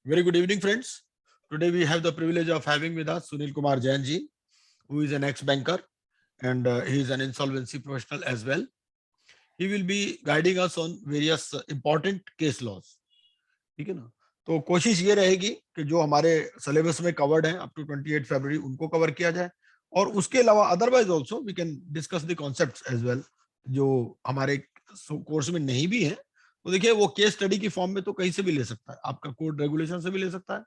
Very good evening, friends. Today we have the privilege of having with us Sunil Kumar Jain ji, who is an ex-banker and he is an insolvency professional as well. He will be guiding us on various important case laws. ठीक है ना? तो कोशिश ये रहेगी कि जो हमारे सिलेबस में कवर्ड है अप टू 28 फरवरी उनको कवर किया जाए और उसके अलावा otherwise also we can discuss the concepts as well जो हमारे कोर्स में नहीं भी है। तो देखिए वो केस स्टडी की फॉर्म में तो कहीं से भी ले सकता है, आपका कोड रेगुलेशन से भी ले सकता है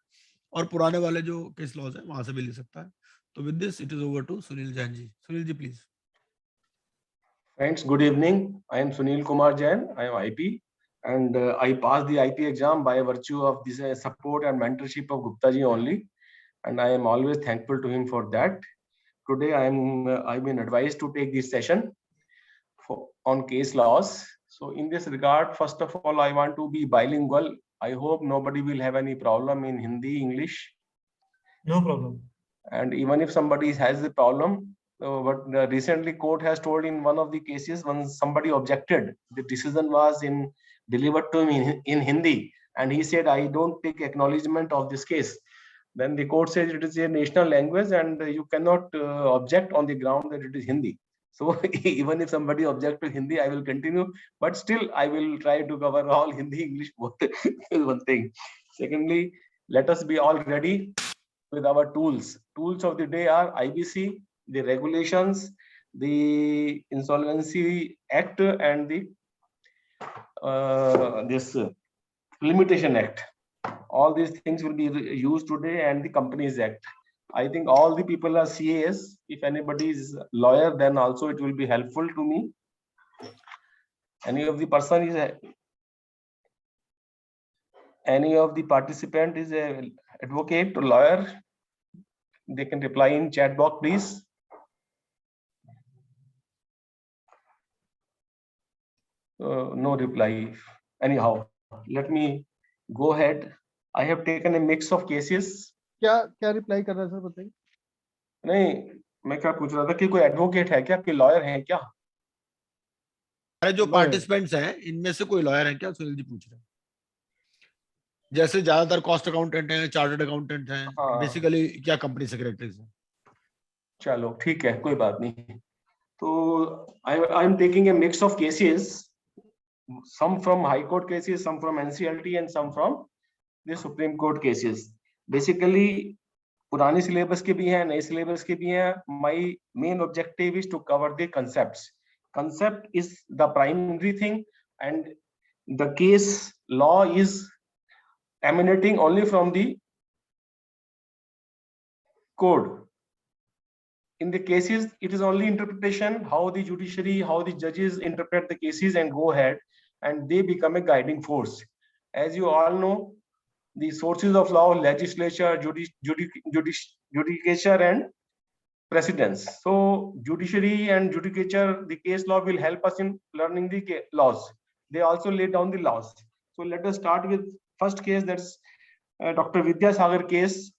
और पुराने वाले जो केस लॉज है वहां से भी ले सकता है। तो with this it is over to Sunil Jain ji. Sunil ji please. Friends, good evening. I am Sunil Kumar Jain. I am IP and I passed the IP exam by virtue of this support and mentorship of Gupta ji only, and I am always thankful to him for that. Today I've been advised to take this session on case laws. So in this regard, first of all, I want to be bilingual. I hope nobody will have any problem in Hindi, English. No problem. And even if somebody has the problem, but recently court has told in one of the cases when somebody objected, the decision was delivered to him in Hindi, and he said, I don't take acknowledgement of this case. Then the court says it is a national language and you cannot object on the ground that it is Hindi. So even if somebody objects to Hindi, I will continue, but still I will try to cover all Hindi, English, both is one thing. Secondly, let us be all ready with our tools. Tools of the day are IBC, the regulations, the Insolvency Act, and the this Limitation Act. All these things will be used today, and the Companies Act. I think all the people are CAS. If anybody is lawyer, then also it will be helpful to me. Any of the person is any of the participant is a advocate or lawyer, they can reply in chat box, please. No reply. Anyhow, let me go ahead. I have taken a mix of cases. क्या reply कर रहा है sir बताइए। नहीं, मैं क्या पूछ रहा था कि कोई एडवोकेट है क्या, कोई लॉयर है क्या? अरे जो पार्टिसिपेंट्स हैं इनमें से कोई लॉयर है क्या, सुनील जी पूछ रहे हैं। जैसे ज्यादातर कॉस्ट अकाउंटेंट हैं, चार्टर्ड अकाउंटेंट हैं, बेसिकली क्या कंपनी सेक्रेटरीज हैं। चलो ठीक है, कोई बात नहीं। तो I am taking a mix of cases, some from high court cases, some from NCLT, and some from the Supreme Court cases. Basically पुराने सिलेबस के भी हैं, नए सिलेबस के भी हैं. My main objective is to cover the concepts. Concept is the primary thing, and the case law is emanating only from the code. In the cases, it is only interpretation, how the judiciary, how the judges interpret the cases and go ahead, and they become a guiding force. As you all know, the sources of law, legislature, judicature, and precedents. So judiciary and judicature, the case law will help us in learning the laws. They also lay down the laws. So let us start with first case, that's Dr. Vidyasagar case.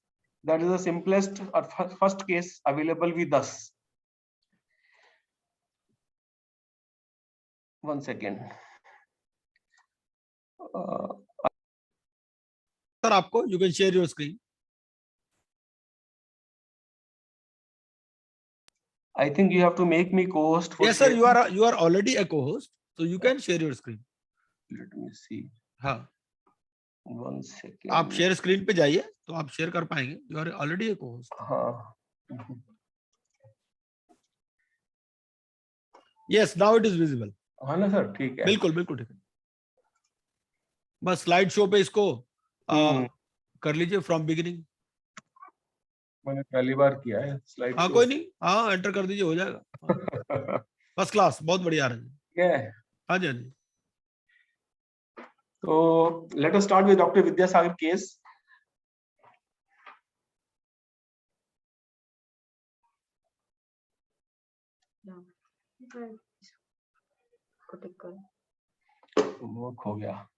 That is the simplest or first case available with us. One second. Sir आपको you can share your screen. I think you have to make me co-host. Yes sir, you are already a co-host, so you can share your screen. Let me see. हाँ, 1 second. आप share screen पे जाइए तो आप share कर पाएंगे। You are already a co-host. हाँ. Yes, now it is visible. हाँ ना सर, ठीक है, बिल्कुल बिल्कुल ठीक है। बस स्लाइड शो पे इसको कर लीजिए फ्रॉम बिगिनिंग। मैंने पहली बार किया है स्लाइड। हाँ कोई नहीं, हाँ एंटर कर दीजिए, हो जाएगा। फर्स्ट क्लास, बहुत बढ़िया आ रहा है। हाँ जी हाँ जी। So let us start with Dr. Vidyasagar case. वो खो गया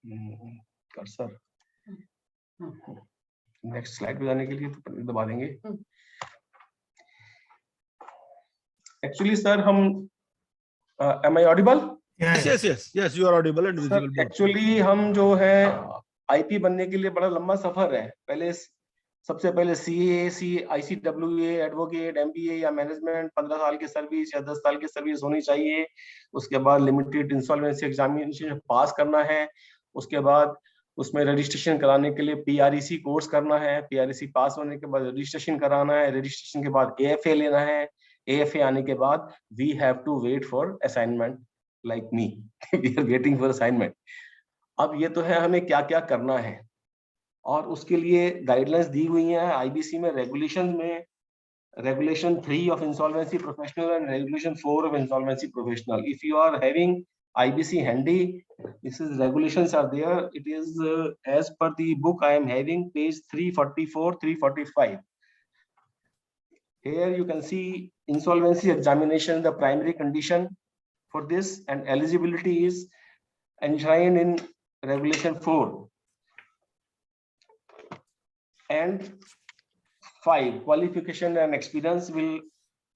कर्सर। नेक्स्ट स्लाइड पे जाने के लिए तो दबा देंगे। एक्चुअली सर हम am I audible? Yes, you are audible and visible. Actually हम जो है आईपी बनने के लिए बड़ा लंबा सफर है। सबसे पहले CAC, ICWA, एडवोकेट, MBA या मैनेजमेंट, 15 साल की सर्विस या 10 साल की सर्विस होनी चाहिए। उसके बाद लिमिटेड इंसॉल्वेंसी एग्जामिनेशन पास करना है। उसके बाद उसमें रजिस्ट्रेशन कराने के लिए PREC कोर्स करना है। PREC पास होने के बाद रजिस्ट्रेशन कराना है। रजिस्ट्रेशन के बाद AFA लेना है। AFA आने के बाद we have to wait for assignment like me we are waiting for assignment. अब ये तो है हमें क्या क्या करना है, और उसके लिए गाइडलाइंस दी हुई हैं IBC में, Regulation 3 of insolvency professional and Regulation 4 of insolvency professional. If you are having IBC handy, this is regulations are there. It is as per the book I am having, page 344, 345. Here you can see insolvency examination, the primary condition for this, and eligibility is enshrined in Regulation 4. And 5, qualification and experience will,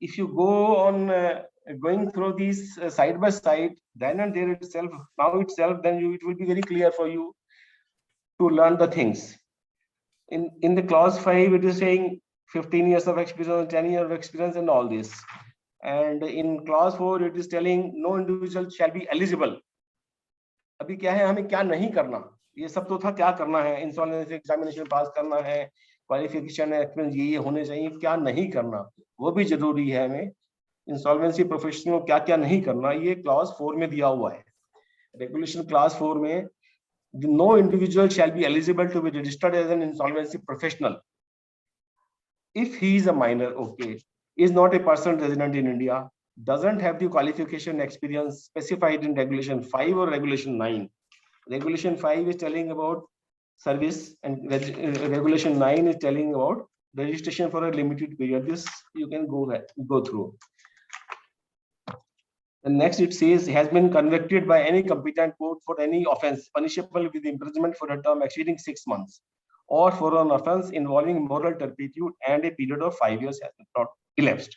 if you go on going through these side by side, then and there itself, then it will be very clear for you to learn the things. In the clause 5, it is saying 15 years of experience, 10 years of experience, and all this. And in clause 4, it is telling no individual shall be eligible. अभी क्या है, हमें क्या नहीं करना, ये सब तो था, क्या करना है, इंसॉल्वेंसी एग्जामिनेशन पास करना है, क्वालिफिकेशन एक्सपीरियंस ये होने चाहिए, क्या नहीं करना वो भी जरूरी है। हमें इंसॉल्वेंसी प्रोफेशनल क्या क्या नहीं करना, ये क्लॉज 4 में दिया हुआ है। रेगुलेशन क्लास 4 में no individual shall be eligible to be registered as an insolvency professional if he is a minor, okay, is not a person resident in India, doesn't have the qualification experience specified in Regulation 5 or Regulation 9. Regulation 5 is telling about service, and Regulation 9 is telling about registration for a limited period. This you can go through. And next it says has been convicted by any competent court for any offense punishable with imprisonment for a term exceeding 6 months, or for an offense involving moral turpitude and a period of 5 years has not elapsed.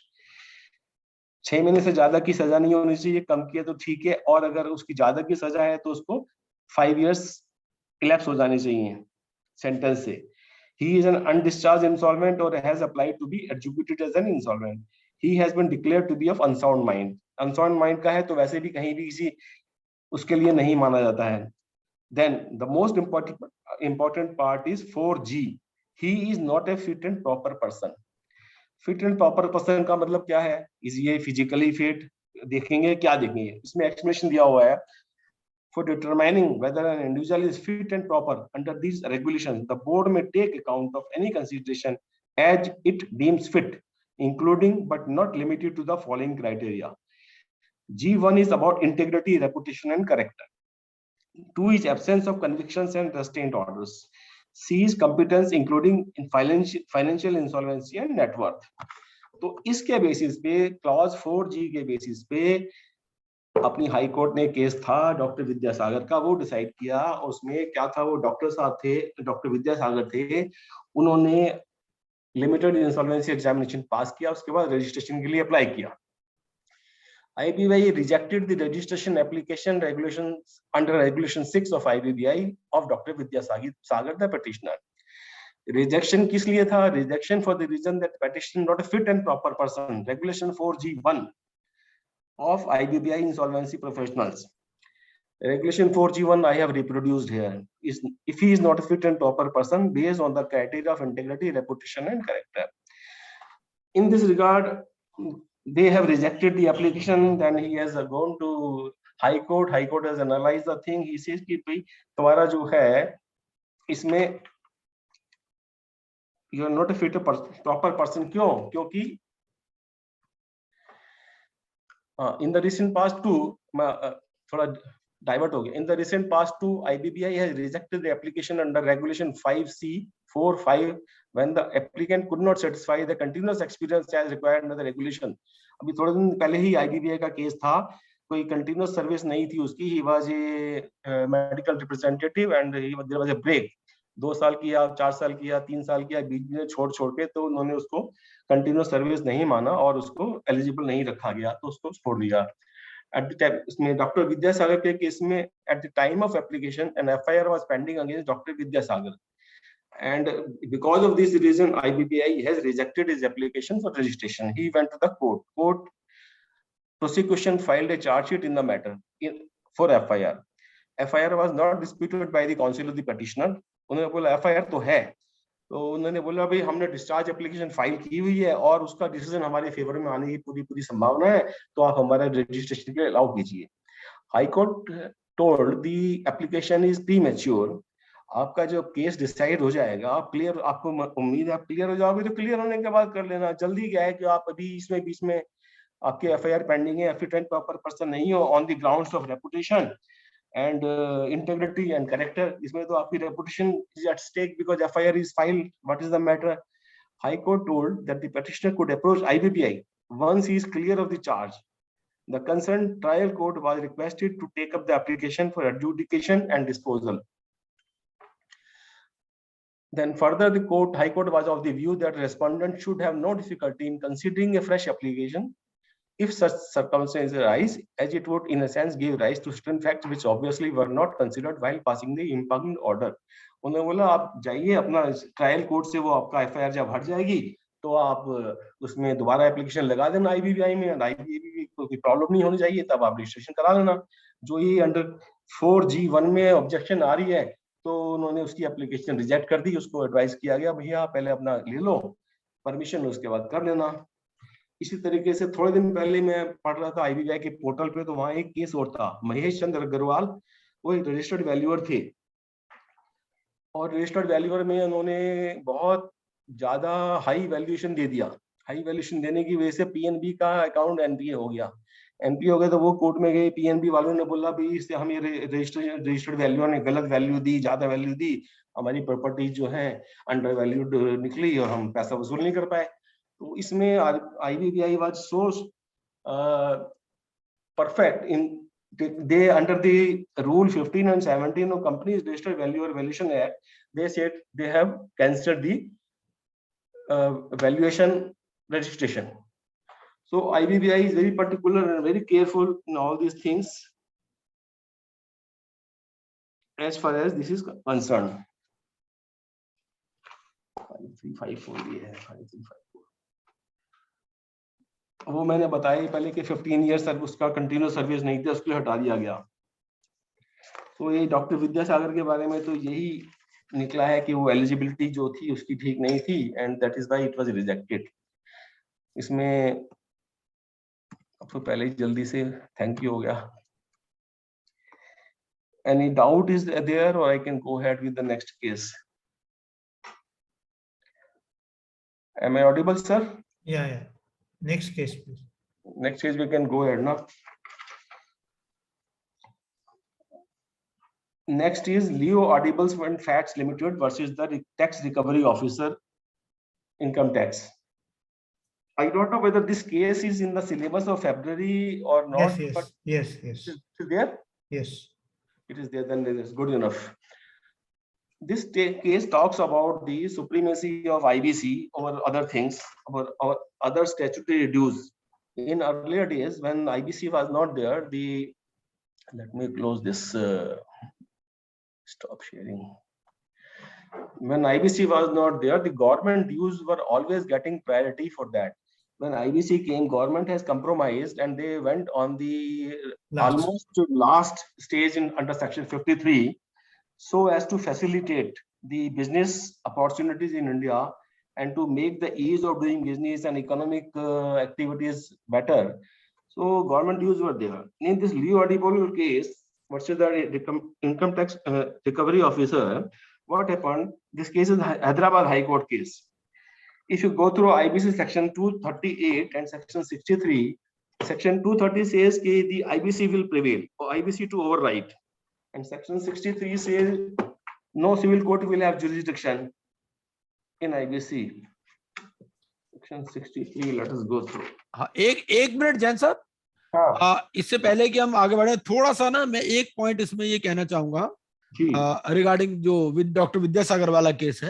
6 महीने से ज्यादा की सजा नहीं होनी चाहिए, कम की है तो ठीक है, और अगर उसकी ज्यादा की सजा है तो उसको 5 years elapse हो जाने चाहिए सेंटेंस से. He is an undischarged insolvent or has applied to be adjudicated as an insolvent. He has been declared to be of unsound mind. Unsound mind का है तो वैसे भी कहीं भी किसी उसके लिए नहीं माना जाता है. Then the most important part is 4G. He is not a fit and proper person. Fit and proper person का मतलब क्या है? Is he physically fit? देखेंगे क्या देखेंगे? इसमें explanation दिया हुआ है. For determining whether an individual is fit and proper under these regulations, the board may take account of any consideration as it deems fit, including but not limited to the following criteria. G1 is about integrity, reputation, and character. 2 is absence of convictions and restraint orders. C is competence, including in financial insolvency and net worth. तो इसके basis पे clause 4G के basis पे अपनी high court ने case था doctor Vidyasagar का, वो डिसाइड किया. उसमें क्या था, वो डॉक्टर साहब थे, डॉक्टर विद्यासागर थे, उन्होंने लिमिटेड इंसॉल्वेंसी एग्जामिनेशन पास किया, उसके बाद रजिस्ट्रेशन के लिए अप्लाई किया. IBBI rejected the registration application regulations under Regulation 6 of IBBI of Dr. Vidyasagar, the petitioner. Rejection किस लिए था? Rejection for the reason that petitioner not a fit and proper person. Regulation 4G1 of IBBI insolvency professionals. Regulation 4G1 I have reproduced here. Is if he is not a fit and proper person based on the criteria of integrity, reputation, and character. In this regard, they have rejected the application. Then he has gone to High Court. High Court has analyzed the thing. He says कि भाई तुम्हारा जो है इसमें you are not a fit proper person. क्यों? क्योंकि in the recent past too, थोड़ा divert हो गया. In the recent past too, IBBI has rejected the application under Regulation 5C45 when the applicant could not satisfy the continuous experience as required under the regulation. अभी थोड़े दिन पहले ही IBBI का case था, कोई continuous service नहीं थी उसकी. He was a medical representative and there was a break. 2 साल किया, 4 साल किया, 3 साल किया, बीच में छोड़ के, तो उन्होंने उसको कंटिन्यूस सर्विस नहीं माना और उसको एलिजिबल नहीं रखा गया, तो उसको छोड़ दिया. At the time, इसमें Dr. Vidyasagar के केस में at the time of application an FIR was pending against Dr. Vidyasagar, and because of this reason IBPI has rejected his application for registration. He went to the court. Court prosecution filed a charge sheet in the matter for FIR. FIR was not disputed by the counsel of the petitioner. उन्होंने बोला FIR तो है, तो उन्होंने बोला भाई हमने discharge application file की हुई है और उसका डिसीजन हमारे फेवर में आने की पूरी संभावना है, तो आप हमारा रजिस्ट्रेशन के लिए अलाउ कीजिए. High court told the application is premature. आपका जो केस डिसाइड हो जाएगा, आप क्लियर, आपको उम्मीद है आप क्लियर हो जाओगे, तो क्लियर होने के बाद कर लेना. जल्दी क्या है कि आप अभी इसमें बीच में आपके FIR पेंडिंग है, फिट एंड प्रॉपर पर्सन नहीं हो on the grounds of reputation and integrity and character. इसमें तो आपकी reputation is at stake because FIR is filed. What is the matter? High Court told that the petitioner could approach IBPI once he is clear of the charge. The concerned trial court was requested to take up the application for adjudication and disposal. Then further, the High Court was of the view that respondent should have no difficulty in considering a fresh application if such circumstances arise, as it would in a sense give rise to certain facts which obviously were not considered while passing the impugned order. उन्होंने बोला आप जाइए अपना trial court से, वो आपका FIR जब हट जाएगी तो आप उसमें दोबारा एप्लीकेशन लगा देना IBPI में, IBPI को कोई प्रॉब्लम नहीं होनी चाहिए, तब आप रजिस्ट्रेशन करा लेना. जो ये अंडर 4G1 में ऑब्जेक्शन आ रही है, तो उन्होंने उसकी एप्लीकेशन रिजेक्ट कर दी. उसको एडवाइस किया गया भैया पहले अपना ले लो परमिशन, उसके बाद कर लेना. इसी तरीके से थोड़े दिन पहले मैं पढ़ रहा था IBPI के पोर्टल पे, तो वहां एक केस और था. महेश चंद्र अग्रवाल, वो एक रजिस्टर्ड वैल्यूअर थे, और रजिस्टर्ड वैल्यूअर में उन्होंने बहुत ज्यादा हाई वैल्यूएशन दे दिया. हाई वैल्यूएशन देने की वजह से PNB का अकाउंट NPA हो गया. NPA हो गया तो वो कोर्ट में गए. PNB वालों ने बोला भाई इससे हमें रजिस्टर्ड वैल्यूअर ने गलत वैल्यू दी, ज्यादा वैल्यू दी, हमारी प्रॉपर्टी जो है अंडर वैल्यूड निकली और हम पैसा वसूल नहीं कर पाए. तो इसमें IBPI was so perfect in they under the rule 15 and 17 of Companies Registered Value or Valuation Act, they said they have cancelled the valuation registration. So IBPI is very particular and very careful in all these things as far as this is concerned. 5354 भी है, 5354 वो मैंने बताया पहले कि 15 year उसका continuous service नहीं थी, उसको हटा दिया गया. तो ये डॉक्टर विद्यासागर के बारे में तो यही निकला है कि वो एलिजिबिलिटी जो थी उसकी ठीक नहीं थी, and that is why it was rejected. इसमें अब तो पहले ही जल्दी से थैंक यू हो गया. एनी डाउट इज देयर और I can go ahead with the next case. Am I audible, sir? Yeah. Next case, please. Next case we can go ahead now. Next is Leo Audibles and Facts Limited versus the Tax Recovery Officer, Income Tax. I don't know whether this case is in the syllabus of February or not. Yes. It is there? Yes. It is there, then it is good enough. This case talks about the supremacy of IBC over other things, over other statutory dues. In earlier days, when IBC was not there, let me close this, stop sharing. When IBC was not there, the government dues were always getting priority for that. When IBC came, government has compromised and they went on the almost last stage under Section 53. So as to facilitate the business opportunities in India and to make the ease of doing business and economic activities better. So government dues were there. In this Leo Audible case, what's the income tax recovery officer, what happened? This case is Hyderabad High Court case. If you go through IBC section 238 and section 63, section 230 says that the IBC will prevail or IBC to override. And section 63 says no civil court will have jurisdiction in IBC. Section 63, let us go through. हाँ, एक minute Jain साहब. हाँ. इससे पहले कि हम आगे बढ़े, थोड़ा सा ना मैं एक पॉइंट इसमें ये कहना चाहूंगा रिगार्डिंग जो डॉक्टर विद्यासागर वाला केस है.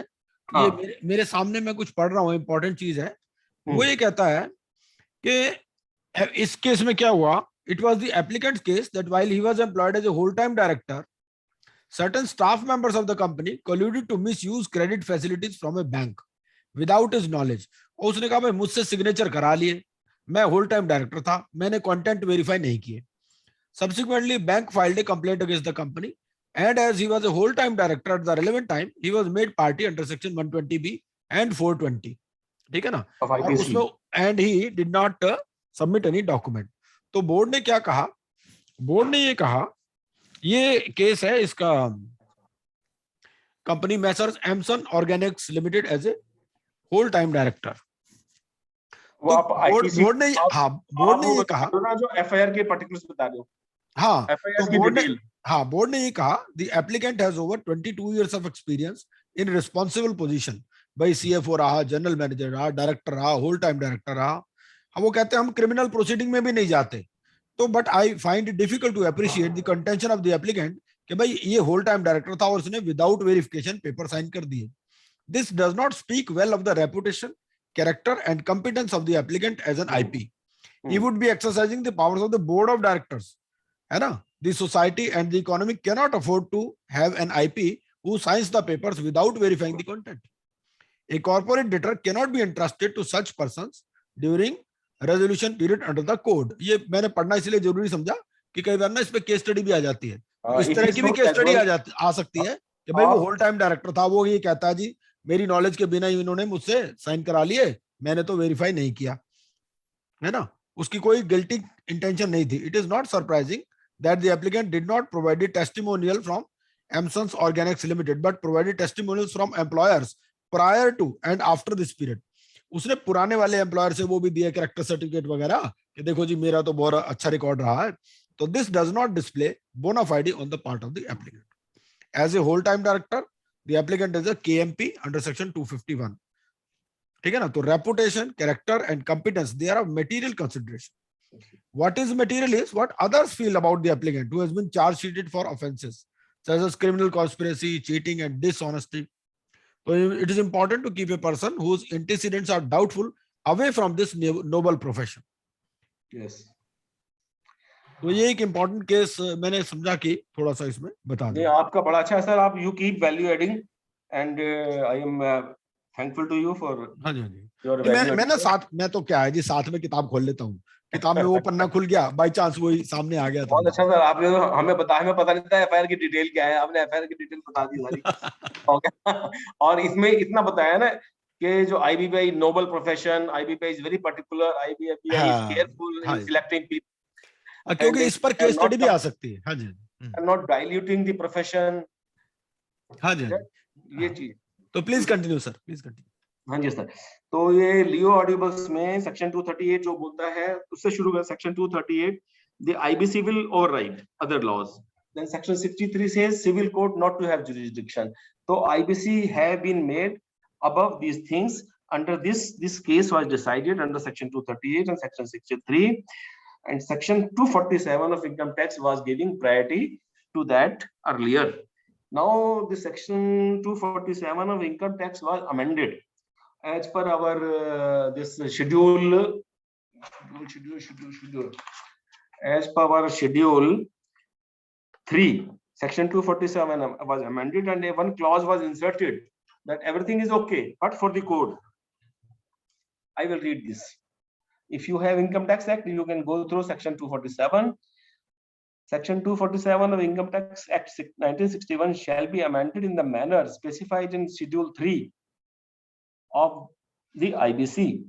ये मेरे सामने मैं कुछ पढ़ रहा हूँ, इंपॉर्टेंट चीज है. वो ये कहता है कि इस केस में क्या हुआ it was the applicant's case that while he was employed as a whole-time director, certain staff members of the company colluded to misuse credit facilities from a bank without his knowledge. और उसने कहा भाई मुझसे signature करा लिए, मैं whole time director था, मैंने कंटेंट वेरीफाई नहीं किए. Subsequently, bank filed a complaint against the company, and as he was a whole-time director at the relevant time, he was made party under section 120B and 420. ठीक है ना? of और IPC. उसमें and he did not submit any document. तो board ने क्या कहा? Board ने ये कहा, ये केस है इसका company messrs Emson organics limited as a whole time director. वो आप IPC बोर्ड ने हाँ बोर्ड ने ये कहा ना, जो FIR के particulars बता रहे हो, हाँ FIR तो की बोर्ड ने detail. हाँ बोर्ड ने ये कहा the applicant has over 22 years of experience in responsible position. भाई CFO रहा, जनरल मैनेजर रहा, डायरेक्टर रहा, होल टाइम डायरेक्टर रहा. हम वो कहते हैं हम क्रिमिनल प्रोसीडिंग में भी नहीं जाते. तो but I find it difficult to appreciate the contention of the applicant कि भाई ये होल टाइम डायरेक्टर था और उसने विदाउट वेरिफिकेशन पेपर साइन कर दिए. This does not speak well of the reputation, character and competence of the applicant as an IP. He would be exercising the powers of the board of directors. है ना? The society and the economy cannot afford to have an IP who signs the papers without verifying the content. A corporate debtor cannot be entrusted to such persons during resolution period under the code. ये मैंने पढ़ना इसलिए जरूरी समझा कि कई बार ना इस पे केस स्टडी भी आ जाती है. इस तरह की भी केस स्टडी आ सकती है कि भाई वो होल टाइम डायरेक्टर था, वो ये कहता है जी मेरी नॉलेज के बिना ही इन्होंने मुझसे साइन करा लिए, मैंने तो वेरीफाई नहीं किया, है ना? उसकी कोई गिल्टी इंटेंशन नहीं थी. It is not surprising that the applicant did not provide testimonial from Emsons organics limited but provided testimonials from employers prior to and after this period. उसने पुराने वाले एम्प्लॉयर से वो भी दिया कैरेक्टर सर्टिफिकेट वगैरह कि देखो जी मेरा तो बहुत अच्छा रिकॉर्ड रहा है. तो this does not display bona fide on the part of the applicant. As a whole time director the applicant is a KMP under section 251. ठीक है ना? तो reputation, character and competence, they are of material consideration. What is material is what others feel about the applicant who has been charge sheeted for offenses such as criminal conspiracy, cheating and dishonesty. So it is important to keep a person whose antecedents are doubtful away from this noble profession. Yes. तो ये एक important case मैंने समझा कि थोड़ा सा इसमें बता दें. आपका बड़ा अच्छा है सर. आप you keep value adding and I am thankful to you for. हाँ जी, हाँ जी. मैं ना साथ में तो क्या है जी, साथ में किताब खोल लेता हूँ. किताब में वो पन्ना खुल गया, बाय चांस वही सामने आ गया. बहुत अच्छा सर, आपने तो हमें बताया, हमें पता नहीं था FIR की डिटेल क्या है, आपने FIR की डिटेल बता दी हमारी. और इसमें इतना बताया ना कि जो IBPI noble profession, IBPI is very particular, IBPI is careful in selecting people, क्योंकि इस पर केस स्टडी भी आ सकती है. हाँ जी. Not diluting the profession. हाँ जी, ये चीज. तो please continue sir, please continue. हाँ जी सर. तो ये लियो ऑडिबल्स में सेक्शन 238 जो बोलता है उससे शुरू कर. Section 238 the IBC will override other laws. Then section 63 says civil court not to have jurisdiction. So IBC have been made above these things. Under this case was decided under section 238 and section 63, and section 247 of income tax was giving priority to that earlier. Now the section 247 of income tax was amended as per our this schedule. As per our schedule 3, section 247 was amended and one clause was inserted that everything is okay but for the code. I will read this. If you have Income Tax Act, you can go through section 247. Section 247 of Income Tax Act 1961 shall be amended in the manner specified in Schedule 3 of the IBC.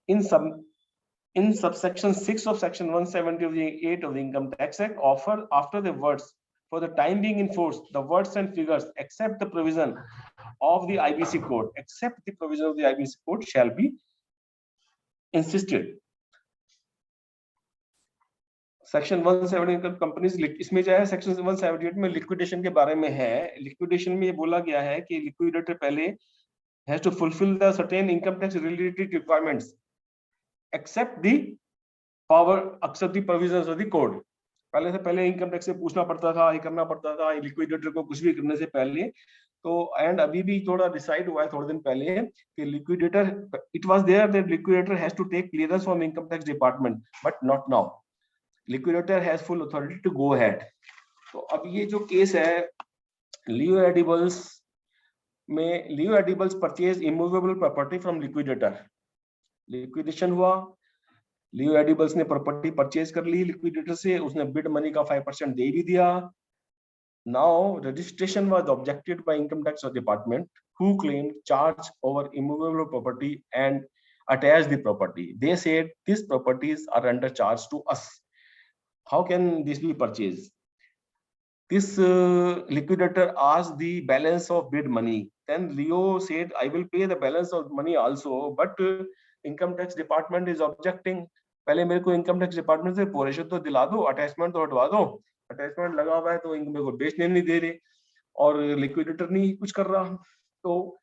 In subsection 6 of section 178 of the Income Tax Act, after the words for the time being in force, the words and figures except the provision of the IBC code, except the provision of the IBC code shall be insisted. Section 178 companies, इसमें जो है section 178 में liquidation के बारे में है. Liquidation में ये बोला गया है कि लिक्विडेटर पहले has to fulfil the certain income tax related requirements except the power, except the provisions of the code. पहले से पहले इनकम टैक्स से पूछना पड़ता था, ये करना पड़ता था लिक्विडेटर को कुछ भी करने से पहले. तो एंड अभी भी थोड़ा डिसाइड हुआ है थोड़े दिन पहले कि liquidator, it was there that liquidator has to take clearance from income tax department but not now. liquidator has full authority to go ahead. तो अब ये जो केस है Leo Edibles में, Leo Edibles purchase immovable property from liquidator. Liquidation हुआ, लियो edibles ने property purchase कर ली liquidator से, उसने बिड मनी का 5% दे भी दिया. Now registration was objected by income tax department who claimed charge over immovable property and attached the property. They said these properties are under charge to us. How can this be purchased? This liquidator asked the balance of bid money. Then Leo said, I will pay the balance of money also, but income tax department is objecting. पहले मेरे को income tax department से portion तो दिला दो, attachment तो हटवा दो, अटैचमेंट लगा हुआ है तो मेरे को बेचने नहीं दे रहे और लिक्विडेटर नहीं कुछ कर रहा. तो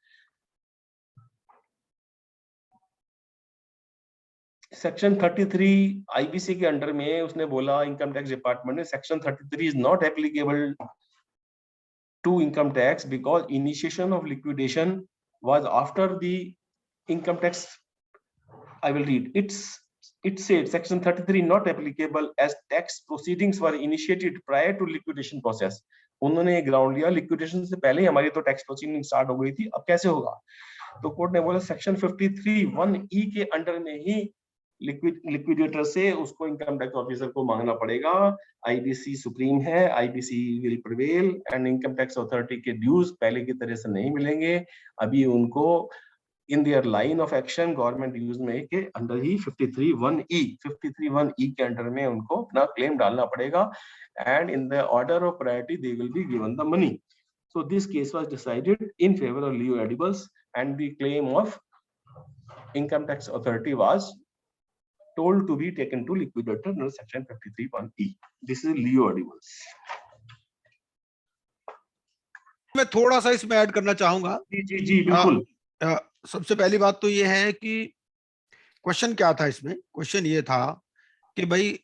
सेक्शन 33 आईबीसी के अंडर में उसने बोला, इनकम टैक्स डिपार्टमेंट ने, section 33 is not applicable to income tax because initiation of liquidation was after the income tax. I will read. It said section 33 not applicable as tax proceedings were initiated prior to liquidation process. उन्होंने ground लिया, liquidation से पहले ही हमारी तो tax proceeding start हो गई थी, अब कैसे होगा? तो कोर्ट ने बोला सेक्शन 53(1)(e) के अंडर में ही लिक्विडेटर से उसको इनकम टैक्स ऑफिसर को मांगना पड़ेगा. आईबीसी सुप्रीम है, IBC will prevail and income tax authority के ड्यूज पहले की तरह से नहीं मिलेंगे. अभी उनको in their line of action government dues में के अंडर ही 53(1)(e) के अंडर में उनको अपना क्लेम डालना पड़ेगा and in the order of priority they will be given the money. So this case was decided in favor of Leo Edibles and the claim of income tax authority was told to be taken to liquidator under section 53(1)(e). This is Leo Edibles. मैं थोड़ा सा इसमें add करना चाहूंगा. जी बिल्कुल. सबसे पहली बात तो ये है कि क्वेश्चन क्या था इसमें. क्वेश्चन ये था कि भाई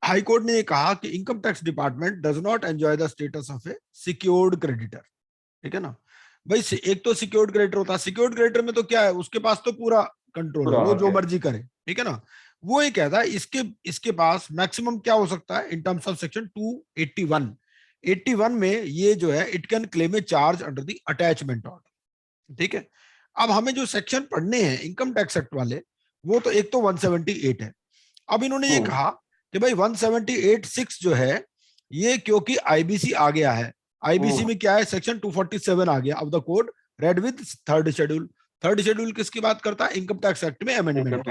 हाई कोर्ट ने ये कहा कि income tax department does not enjoy the status of A secured creditor. ठीक है ना भाई, एक तो सिक्योर्ड क्रेडिटर होता है. सिक्योर्ड क्रेडिटर में तो क्या है, उसके पास तो पूरा कंट्रोल है, वो जो मर्जी करे. ठीक है ना, वो ये कहता है इसके पास मैक्सिमम क्या हो सकता है इन टर्म्स ऑफ सेक्शन 281 में ये जो है it can claim A charge under the attachment order. ठीक है, अब हमें जो सेक्शन पढ़ने हैं इनकम टैक्स एक्ट वाले, वो तो एक तो 178 है. अब इन्होंने ये कहा कि भाई 178(6) जो है ये क्योंकि आईबीसी आ गया है, आईबीसी में क्या है सेक्शन 247 आ गया of the code read with third schedule. Third schedule किसकी बात करता है, इनकम टैक्स एक्ट में अमेंडमेंट.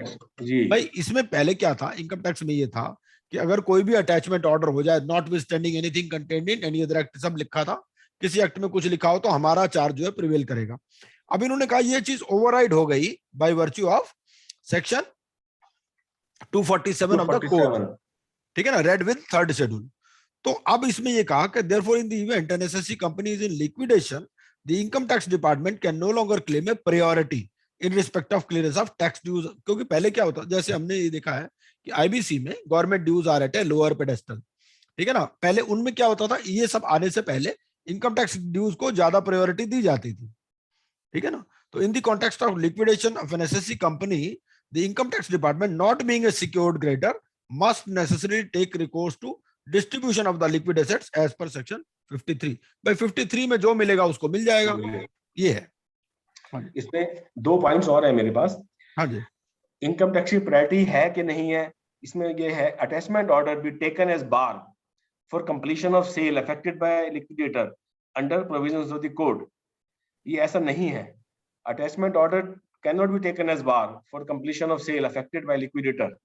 भाई इसमें पहले क्या था, इनकम टैक्स में ये था कि अगर कोई भी अटैचमेंट ऑर्डर हो जाए, not with standing anything contained in any other act, सब लिखा था, किसी एक्ट में कुछ लिखा हो तो हमारा चार्ज जो है प्रिवेल करेगा. अब इन्होंने कहा ये चीज ओवरराइड हो गई bye virtue of section 247 of the code. ठीक है ना, रेड विद थर्ड शेड्यूल. तो अब इसमें ये कहा कि therefore in the event an SSC company is in liquidation the income tax department can no longer claim a priority in respect of clearance of tax dues. क्योंकि पहले क्या होता, जैसे हमने ये देखा है कि आईबीसी में गवर्नमेंट ड्यूज आ रहे थे लोअर पेडेस्टल. ठीक है ना, पहले उनमें क्या होता था, ये सब आने से पहले इनकम टैक्स ड्यूज को ज्यादा प्रायोरिटी दी जाती थी. ठीक है ना, तो in the context of liquidation of an SSC company the income tax department not being a secured creditor must necessary take recourse to distribution of the liquid assets as per section 53. भाई 53 में जो मिलेगा उसको मिल जाएगा. ये है. इसमें 2 points और है मेरे पास. हाँ जी, इनकम टैक्स की प्रायोरिटी है कि नहीं है, इसमें ये है attachment order be taken as bar for completion of sale affected by liquidator under provisions of the code. ये ऐसा नहीं है. Attachment order can not be taken as bar for completion of sale affected by liquidator.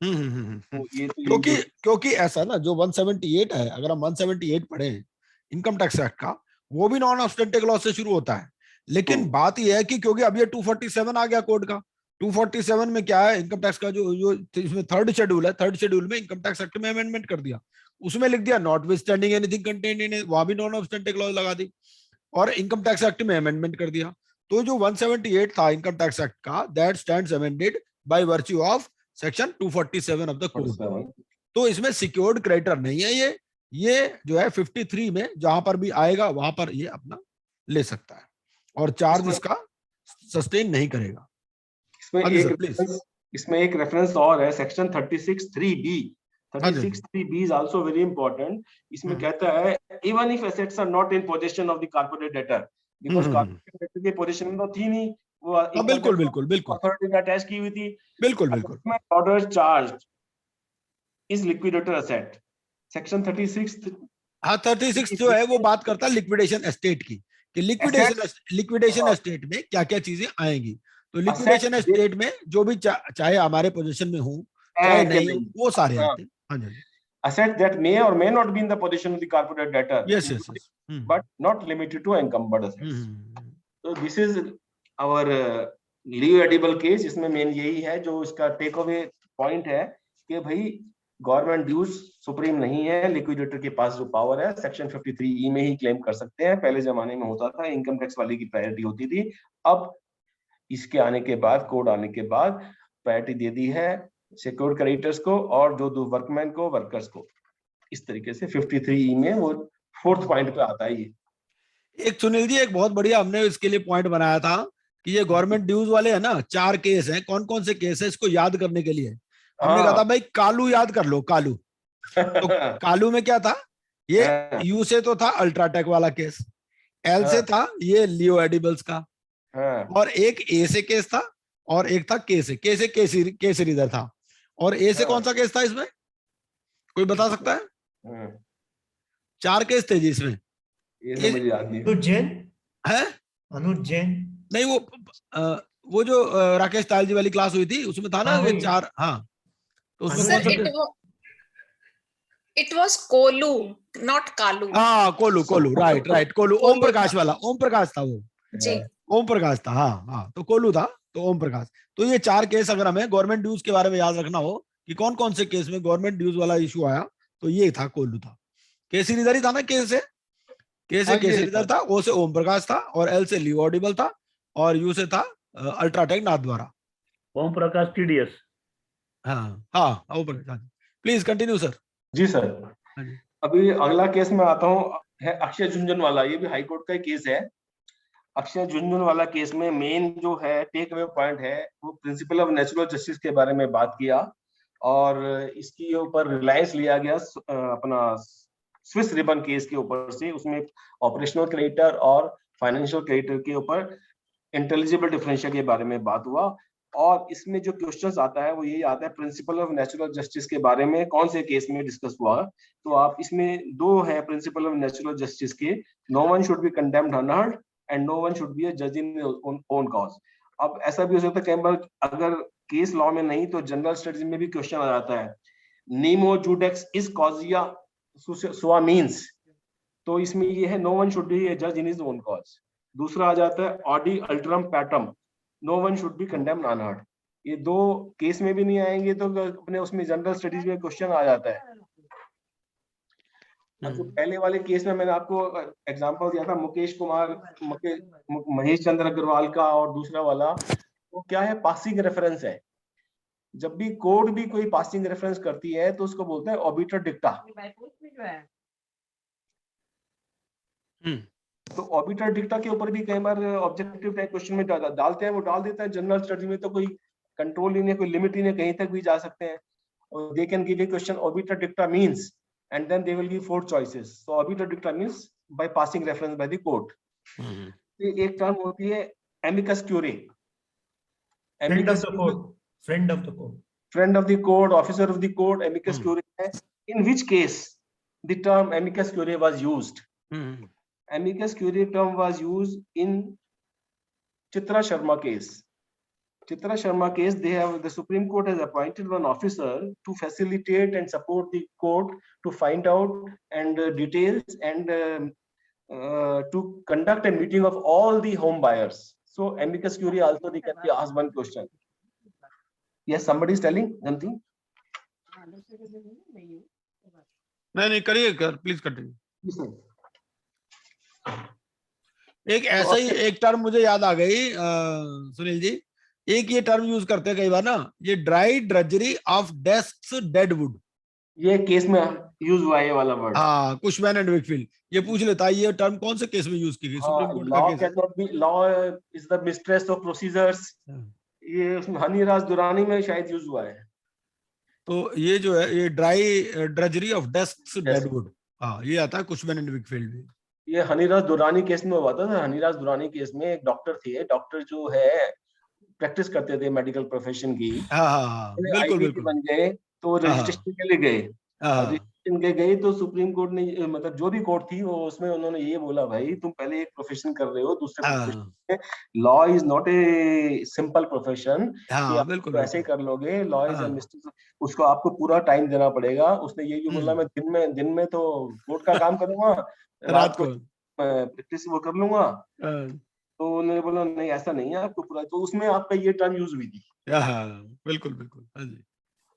क्योंकि ऐसा ना जो 178 है, अगर हम 178 पढ़े इनकम टैक्स एक्ट का, वो भी नॉन ऑब्स्टेंटिव लॉस से शुरू होता है. लेकिन बात यह है कि क्योंकि अब ये 247 आ गया कोड का, 247 में क्या है, इनकम टैक्स का जो इसमें थर्ड शेड्यूल है, थर्ड शेड्यूल में इनकम टैक्स एक्ट में अमेंडमेंट कर दिया, उसमें लिख दिया not with standing anything contained in, वहां भी नॉन ऑब्स्टेंटिव क्लॉज लगा दी और इनकम टैक्स एक्ट में अमेंडमेंट कर दिया. तो जो 178 था इनकम टैक्स एक्ट का, that stands amended bye virtue of section 247 of the code. तो इसमें सिक्योर्ड क्रेडिटर नहीं है, ये जो है 53 में जहां पर भी आएगा वहां पर ये अपना ले सकता है और चार्ज इसका सस्टेन नहीं करेगा. इसमें इसमें एक रेफरेंस और है, सेक्शन 36(3)(b). हाँ जी। 36(3)(b) is also very important. इसमें हम्म। कहता है even if assets are not in possession of the corporate debtor, because hmm. corporate debtor के पोजीशन में तो थी नहीं, वो हाँ, income बिल्कुल tax बिल्कुल बिल्कुल अथॉरिटी में अटैच की हुई थी. बिल्कुल बिल्कुल। Order charge is liquidator asset, section 36 हाँ, 36 जो है वो बात करता है लिक्विडेशन एस्टेट की, कि लिक्विडेशन हाँ। एस्टेट में क्या क्या चीजें आएंगी। तो Assets लिक्विडेशन एस्टेट में जो भी चाहे हमारे पोजीशन में हो चाहे के नहीं हो, नहीं, वो सारे हाँ, आते हैं। हाँ जी। assets that may or may not be in the possession of the corporate debtor, yes yes including, yes. but not limited to encumbered assets. So this is our leave edible case. इसमें main यही है, जो इसका take away point है कि भाई government dues supreme नहीं है, लिक्विडेटर के पास जो पावर है सेक्शन 53E में ही क्लेम कर सकते हैं. पहले जमाने में होता था, इनकम टैक्स वाले की प्रायोरिटी होती थी. अब इसके आने के बाद, कोड आने के बाद प्रायोरिटी दे दी है सिक्योर्ड क्रेडिटर्स को और जो दो वर्कमैन को, वर्कर्स को. इस तरीके से 53E में वो फोर्थ पॉइंट पे आता है. ये एक सुनील जी, एक बहुत बढ़िया हमने इसके लिए पॉइंट बनाया था कि ये गवर्नमेंट ड्यूज वाले है ना, 4 केस हैं. कौन कौन से केस है इसको याद करने के लिए हमने कहा था भाई कालू याद कर लो, कालू. तो कालू में क्या था, ये यू से तो था अल्ट्राटेक वाला केस, एल से था ये लियो एडिबल्स का, और एक ए से केस था, और एक था के से. के श्रीधर था. और ए से कौन सा केस था इसमें, कोई बता सकता है? 4 केस थे जी इसमें. ये मुझे याद नहीं अनुज जैन है, अनुज जैन नहीं वो जो राकेश ताल जी वाली क्लास हुई थी उसमें था ना हाँ, ये वही। 4. हाँ, तो उसमें सर, कौन सा? It was Kolu, not Kalu. हाँ, कोलू राइट कोलू. ओम प्रकाश वाला, ओम प्रकाश था वो, जी. ओम प्रकाश था. हाँ, तो कोलू था तो ओम प्रकाश. तो ये 4 केस अगर हमें गवर्नमेंट ड्यूज के बारे में याद रखना हो कि कौन कौन से केस में गवर्नमेंट ड्यूज वाला इशू आया, तो ये था कोलू था. के श्रीधर ही था ना, के से के श्रीधर था, ओ से ओम प्रकाश था, और एल से लियो ऑडिबल था, और यू से था अल्ट्राटेक नाथ द्वारा. ओम प्रकाश टीडीएस. हाँ, Om Prakash. Please continue sir. जी सर. अभी अगला केस में आता हूँ, है अक्षय झुंझुन वाला. ये भी हाई कोर्ट का ही केस है. अक्षय झुंझुन वाला केस में मेन जो है टेक अवे पॉइंट है, वो प्रिंसिपल ऑफ नेचुरल जस्टिस के बारे में बात किया, और इसके ऊपर रिलायंस लिया गया अपना स्विस रिबन केस के ऊपर से. उसमें ऑपरेशनल क्रेडिटर और फाइनेंशियल क्रेडिटर के ऊपर इंटेलिजिबल डिफरेंशियल के बारे में बात हुआ. और इसमें जो क्वेश्चंस आता है वो यही आता है, प्रिंसिपल ऑफ नेचुरल जस्टिस के बारे में कौन से केस में डिस्कस हुआ. तो आप इसमें 2 है प्रिंसिपल ऑफ नेचुरल जस्टिस के, no one should be condemned unheard and no one should be a जज इन ओन कॉज. अब ऐसा भी हो सकता है कई बार अगर केस लॉ में नहीं तो जनरल स्टडीज में भी क्वेश्चन आ जाता है, नीमो जुडेक्स इज कॉजिया सुआ मीन्स. तो इसमें ये है no one should be a जज इन हिज ओन कॉज. दूसरा आ जाता है audi alteram partem, no one should be condemned unheard. ये 2 केस में भी नहीं आएंगे तो अपने उसमें जनरल स्टडीज में क्वेश्चन आ जाता है. तो पहले वाले केस में मैंने आपको एग्जांपल दिया था महेश चंद्र अग्रवाल का, और दूसरा वाला वो क्या है, पासिंग रेफरेंस है. जब भी कोर्ट भी कोई पासिंग रेफरेंस करती है तो उसको बोलते हैं ऑबिटर डिक्टा. तो ऑबिटर डिक्टा के ऊपर भी कई बार ऑब्जेक्टिव टाइप क्वेश्चन में डालते हैं, वो डाल देता है. जनरल स्टडी में तो कोई कंट्रोल ही नहीं, कोई लिमिट ही नहीं, कहीं तक भी जा सकते हैं. और they can give a question obiter dicta means, and then they will give 4 choices. So obiter dicta means by passing reference by the court. एक टर्म होती है amicus curiae, friend of the court, friend of the court, officer of the court. Amicus curiae है. In which case the term amicus curiae was used. Amicus curiae term was used in Chitra Sharma case. Chitra Sharma case, the Supreme Court has appointed one officer to facilitate and support the court to find out and details and to conduct a meeting of all the home buyers. So amicus curiae also they can be asked one question. Yes, somebody is telling something. नहीं करिए, please continue. Yes, sir. एक ऐसा ही एक term मुझे याद आ गई सुनील जी. एक ये टर्म यूज करते हैं कई बार ना, ये dry drudgery of desks dead would. ये केस में यूज हुआ ये वाला वर्ड. हाँ, कुशमैन एंड विकफील्ड. ये पूछ लेता है ये टर्म कौन से केस में यूज की गई. सुप्रीम कोर्ट का case. Law is the mistress of procedures. ये उसमें हनीराज दुरानी में शायद यूज हुआ है। तो ये जो है ये dry drudgery of desks Yes. Deadwood, हाँ ये आता है कुशमैन एंड विकफील्ड में। ये हनीराज दुरानी केस में हुआ था। हनीराज दुरानी केस में एक डॉक्टर थे, डॉक्टर जो है प्रैक्टिस करते थे मेडिकल प्रोफेशन की, हाँ हाँ हाँ बिल्कुल आईपीसी बिल्कुल। बन गए, तो हाँ रजिस्ट्रेशन के लिए गए। हाँ रजिस्ट्रेशन के गए तो सुप्रीम कोर्ट ने मतलब जो भी कोर्ट थी वो उसमें उन्होंने ये बोला, भाई तुम पहले एक प्रोफेशन कर रहे हो, दूसरे हाँ प्रोफेशन में law is not a simple profession कि हाँ आप बिल्कुल तो ऐसे ही बिल्कुल। कर लोगे। लॉ इज हाँ मिस्टर, उसको आपको पूरा टाइम देना पड़ेगा। उसने ये भी बोला, मैं दिन में तो कोर्ट का काम करूंगा, रात रात को को। प्रैक्टिस वो कर लूंगा। हाँ तो उन्होंने बोला नहीं ऐसा नहीं है, आपको पूरा, तो उसमें आपका ये टर्म यूज हुई थी। हाँ बिल्कुल बिल्कुल। हाँ जी।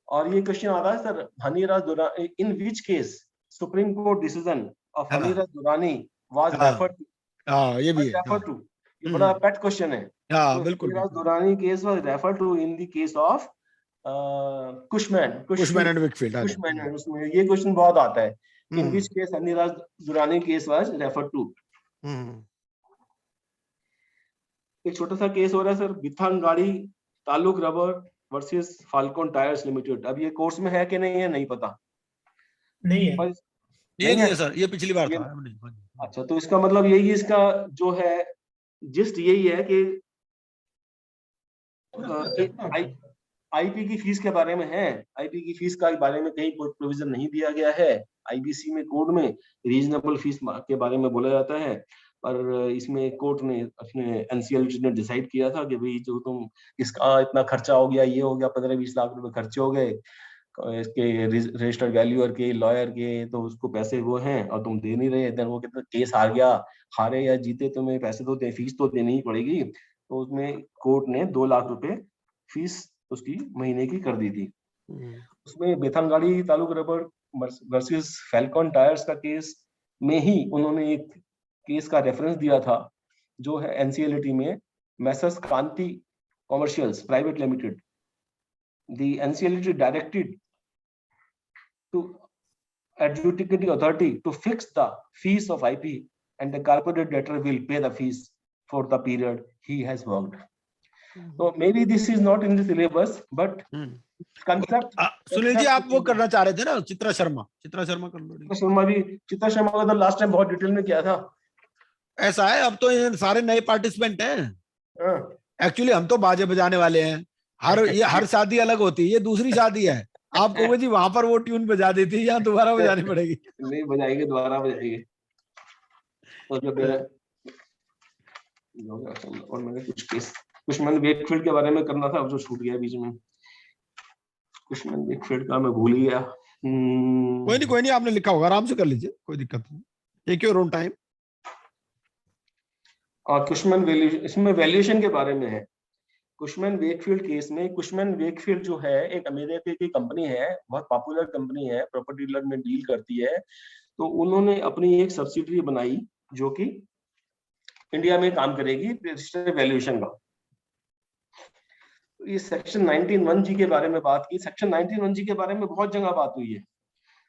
और ये क्वेश्चन आता है sir, Haniraj Durani, in which case supreme court decision of हाँ हनीराज दुरानी वाज हाँ रेफर्ड ये भी है। हाँ टू, ये बड़ा पेट क्वेश्चन है। हाँ तो बिल्कुल हनीराज बिल्कुल। Durani case was referred to in the case of Cushman and Wakefield. हाँ जी। कुशमैन। उसमें ये क्वेश्चन बहुत आता है, in hmm which case Haniraj Durani case was referred to. Hmm. एक छोटा सा केस हो रहा है सर, बिथांगाड़ी ताल्लुक rubber versus falcon tyres limited. अब ये कोर्स में है कि नहीं है नहीं पता, नहीं है। पर ये नहीं नहीं है है सर, ये पिछली बार ये। था। नहीं, हाँ जी। अच्छा, तो इसका मतलब यही है, इसका जो है जिस्ट यही है कि आईपी की फीस के बारे में है। आईपी की फीस का बारे में कहीं कोई प्रोविजन नहीं दिया गया है। आईबीसी में कोड में रीजनेबल फीस के बारे में बोला जाता है, पर इसमें कोर्ट ने अपने एनसीएलटी ने डिसाइड किया था कि भाई जो तुम इसका इतना खर्चा हो गया, ये हो गया, 15-20 लाख रुपए खर्चे हो गए इसके रजिस्टर्ड वैल्यूअर के, लॉयर के, तो उसको पैसे वो हैं और तुम दे नहीं रहे। देन वो कहते केस हार गया, हारे या जीते तुम्हें पैसे तो फीस तो देनी ही पड़ेगी। तो उसमें कोर्ट ने 2 लाख रुपए फीस उसकी महीने की कर दी थी। उसमें Bethangadi taluk rubber versus Falcon tyres का केस में ही उन्होंने एक केस का रेफरेंस दिया था, जो है एनसीएलटी में messrs Kanti commercials private limited. The NCLT directed to adjudicating authority to fix the fees of IP, and the corporate debtor will pay the fees for the period he has worked. So maybe this is not in the syllabus, but concept. Sunil ji आप वो करना चाह रहे थे ना, चित्रा शर्मा कर लो। चित्रा शर्मा का तो लास्ट टाइम बहुत डिटेल में किया था। ऐसा है, अब तो ये सारे नए पार्टिसिपेंट हैं। एक्चुअली हम तो बाजे बजाने वाले हैं। हर शादी अलग होती है, ये दूसरी शादी है। आप कहोगे जी वहां पर वो ट्यून बजा दी थी, यहाँ दोबारा बजानी पड़ेगी। नहीं बजाएंगे, दोबारा बजाएंगे। तो जब और मैंने कुछ मैंने वेकफील्ड के बारे में करना था, अब जो छूट गया बीच में, कुछ मैंने वेकफील्ड का मैं भूल ही गया। कोई नहीं आपने लिखा होगा, आराम से कर लीजिए, कोई दिक्कत नहीं, टेक योर ओन टाइम। और कुशमैन वैल्यूएशन, इसमें वैल्यूएशन के बारे में है। कुशमैन वेकफील्ड केस में, कुशमैन वेकफील्ड जो है एक अमेरिका की कंपनी है, बहुत पॉपुलर कंपनी है, प्रॉपर्टी डीलर में डील करती है। तो उन्होंने अपनी एक सब्सिडरी बनाई जो कि इंडिया में काम करेगी रजिस्टर्ड वैल्यूएशन का। ये सेक्शन 19(1)(g) के बारे में बात की। सेक्शन 19(1)(g) के बारे में बहुत जगह बात हुई है।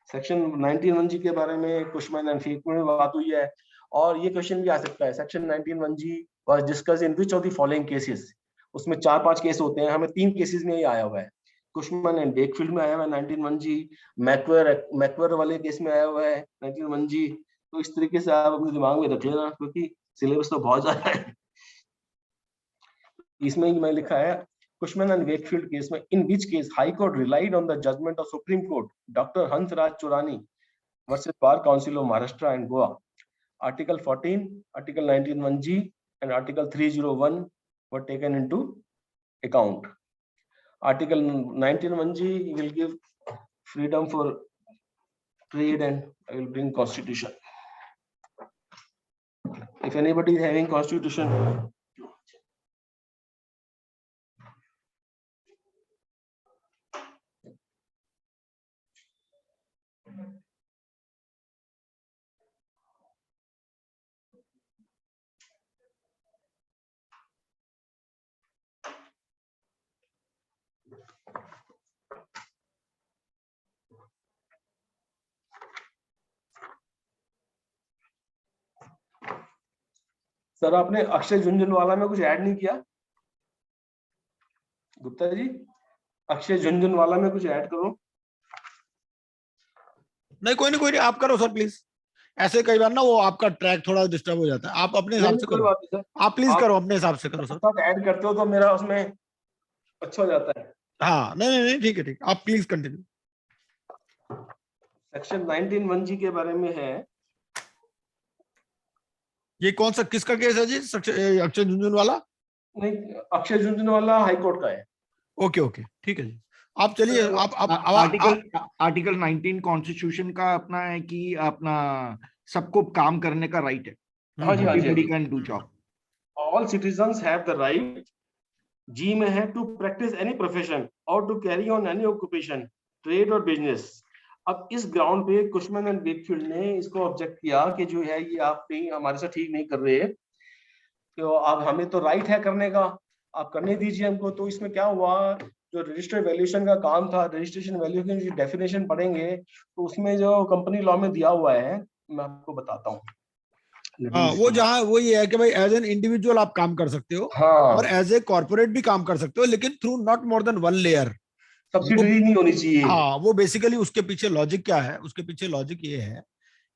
सेक्शन 19(1)(g) के बारे में कुशमैन एंड वेकफील्ड में बात हुई है। और ये क्वेश्चन भी आ सकता है, section 19(1)(g) was discussed in which of the following cases. उसमें 4-5 केस होते हैं, हमें 3 केसेस में ही आया हुआ है। कुशमैन एंड वेकफील्ड में आया हुआ है 19(1)(g), मैकवर वाले केस में आया हुआ है 19(1)(g). तो इस तरीके से आप अपने दिमाग में रख लेना, क्योंकि सिलेबस तो बहुत ज्यादा है। इसमें मैं लिखा है कुशमैन एंड वेकफील्ड केस में, in which case high court relied on the judgment of supreme court doctor Hansraj Churani versus bar council of Maharashtra and Goa, article 14, article 19(1)(g and article 301 were taken into account. Article 19(1)(g) will give freedom for trade, and I will bring constitution. If anybody is having constitution, sir आपने अक्षय झुंझुनवाला में कुछ add नहीं किया? गुप्ता जी, अक्षय झुंझुनवाला में कुछ add करो। नहीं कोई नहीं आप करो सर प्लीज। ऐसे कई बार ना वो आपका ट्रैक थोड़ा डिस्टर्ब हो जाता है, आप अपने हिसाब से कोई करो। बात नहीं सर, आप प्लीज आप करो अपने हिसाब से करो सर। साथ ऐड करते हो तो मेरा उसमें अच्छा हो जाता है। हाँ नहीं ठीक है आप प्लीज कंटिन्यू। सेक्शन 19(1)(g) के बारे में है। ये कौन सा किसका केस है जी? अक्षय झुंझुनवाला? नहीं, अक्षय झुंझुनवाला हाई कोर्ट का है। ओके ठीक है जी, आप चलिए आप आर्टिकल 19 कॉन्स्टिट्यूशन का अपना है कि अपना सबको काम करने का राइट है। हाँ जी, हाँ जी। Everybody can do job. All citizens have the right, जी में है, टू प्रैक्टिस एनी प्रोफेशन और to carry on any occupation, trade और बिजनेस। अब इस ग्राउंड पे कुशमैन एंड वेकफील्ड ने इसको ऑब्जेक्ट किया कि जो है ये आप नहीं, हमारे साथ ठीक नहीं कर रहे, तो अब हमें तो राइट है करने का, आप करने दीजिए हमको। तो इसमें क्या हुआ, जो रजिस्टर्ड वैल्यूएशन का काम था, रजिस्ट्रेशन वैल्यू की जो डेफिनेशन पढ़ेंगे तो उसमें जो कंपनी लॉ में दिया हुआ है, मैं आपको बताता हूँ। वो जहाँ वो ये है कि भाई एज एन इंडिविजुअल आप काम कर सकते हो, हाँ, और एज ए कॉर्पोरेट भी काम कर सकते हो, लेकिन through not more than 1 layer. Subsidiary नहीं होनी चाहिए। हाँ, वो बेसिकली उसके पीछे लॉजिक क्या है, उसके पीछे लॉजिक ये है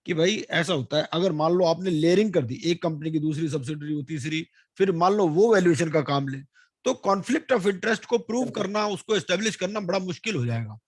कि भाई ऐसा होता है, अगर मान लो आपने लेयरिंग कर दी एक कंपनी की दूसरी सब्सिडरी वो तीसरी, फिर मान लो वो वैल्यूएशन का काम ले, तो कॉन्फ्लिक्ट ऑफ इंटरेस्ट को प्रूव करना, उसको एस्टेब्लिश करना बड़ा मुश्किल हो जाएगा।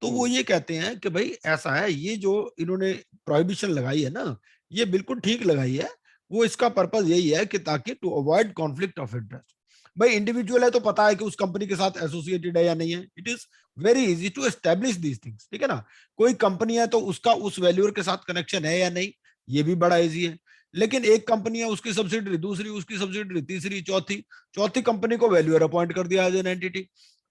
तो वो ये कहते हैं कि भाई ऐसा है, ये जो इन्होंने प्रोहिबिशन लगाई है ना, ये बिल्कुल ठीक लगाई है। वो इसका पर्पज यही है कि ताकि to avoid conflict of interest. भाई इंडिविजुअल है तो पता है कि उस कंपनी के साथ एसोसिएटेड है या नहीं है, it is very easy to establish these things, ठीक है ना। कोई कंपनी है तो उसका उस वैल्यूअर के साथ कनेक्शन है या नहीं, ये भी बड़ा इजी है। लेकिन एक कंपनी है, उसकी सब्सिडरी दूसरी, उसकी सब्सिडरी तीसरी, चौथी कंपनी को वैल्यूअर अपॉइंट कर दिया एज एन एंटिटी,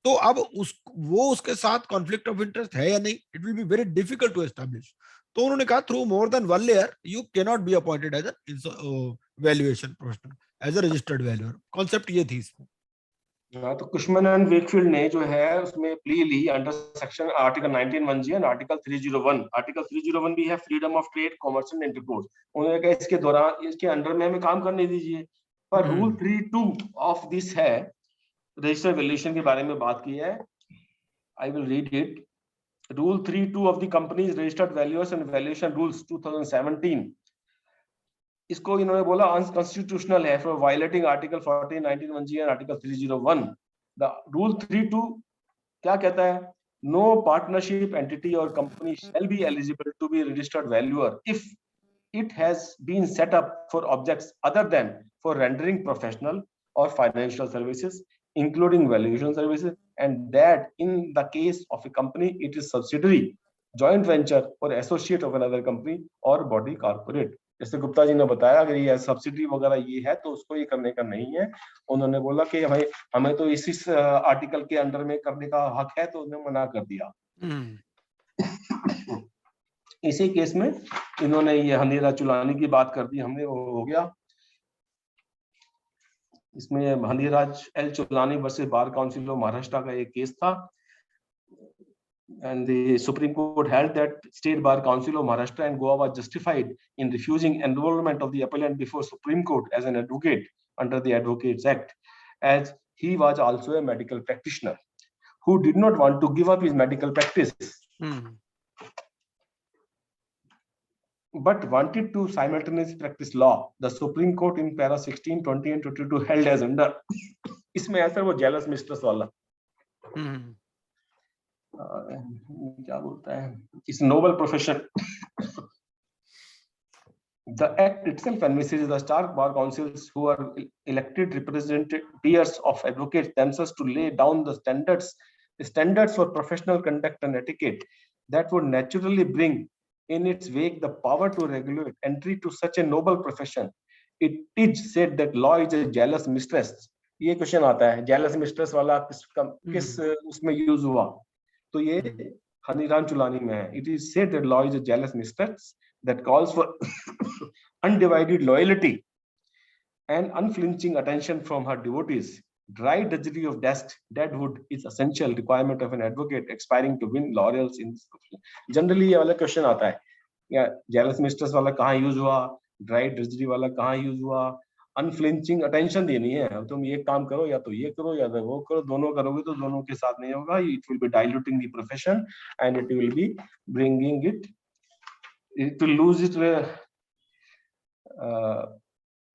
तो अब उसके साथ कॉन्फ्लिक्ट ऑफ इंटरेस्ट है या नहीं, it will be very difficult to establish. तो उन्होंने कहा through more than 1 layer you can not be appointed as an valuation professional, as a registered valuer. Concept ये थी इसमें। हाँ, तो कुशमैन एंड वेकफील्ड ने जो है उसमें प्ली ली under section article 19(1)(g) and article 301। Article 301 भी है freedom of trade, commerce and intercourse. उन्होंने कहा इसके दौरान, इसके अंडर में हमें काम करने दीजिए। पर रूल 3(2) ऑफ दिस है, रजिस्टर्ड वैल्यूएशन के बारे में बात की है। I will read it. Rule 3(2) of the companies registered valuers and valuation rules 2017, इसको इन्होंने बोला अनकॉन्स्टिट्यूशनल है for violating article 14, 19(1)(g) and article 301। The rule 3(2) क्या कहता है? नो पार्टनरशिप एंटिटी और company shall be eligible to be registered valuer if it has been set up for objects other than for rendering professional or financial services, including valuation services, and that in the case of a company it is subsidiary, joint venture or associate of another company or body corporate। जैसे गुप्ता जी ने बताया, अगर ये subsidy वगैरह ये है तो उसको ये करने का नहीं है। उन्होंने बोला कि हमें तो इस आर्टिकल के अंडर में करने का हक है, तो उन्होंने मना कर दिया। इसी केस में इन्होंने ये हनीरा चुलानी की बात कर दी, हमने वो हो गया। इसमें Haniraj L Chulani versus bar council of Maharashtra का एक केस था, and the Supreme Court held that State Bar Council of Maharashtra and Goa was justified in refusing enrollment of the appellant before Supreme Court as an advocate under the Advocates Act, as he was also a medical practitioner who did not want to give up his medical practice, but wanted to simultaneously practice law. The Supreme Court in para 16, 20 and 22 held as under इसमें ऐसा वो jealous mistress वाला क्या बोलता है, इस noble profession। The act itself envisages the State Bar Councils who are elected representatives of advocates themselves to lay down the standards for professional conduct and etiquette that would naturally bring in its wake the power to regulate entry to such a noble profession. It is said that law is a jealous mistress। ये question आता है, jealous mistress वाला किस उसमें use हुआ? तो ये हनीराम चुलानी में है। It is said that law is a jealous mistress that calls for undivided loyalty and unflinching attention from her devotees. Dry drudgery of deadwood is essential requirement of an advocate aspiring to win laurels in this profession. Generally ये वाला question आता है, या jealous mistress वाला कहाँ use हुआ, dry drudgery वाला कहाँ यूज हुआ, अनफ्लिंचिंग अटेंशन देनी है। अब तुम ये काम करो या तो ये करो या तो वो करो, दोनों करोगे तो दोनों के साथ नहीं होगा। It will B diluting the profession and it will be bringing it will lose it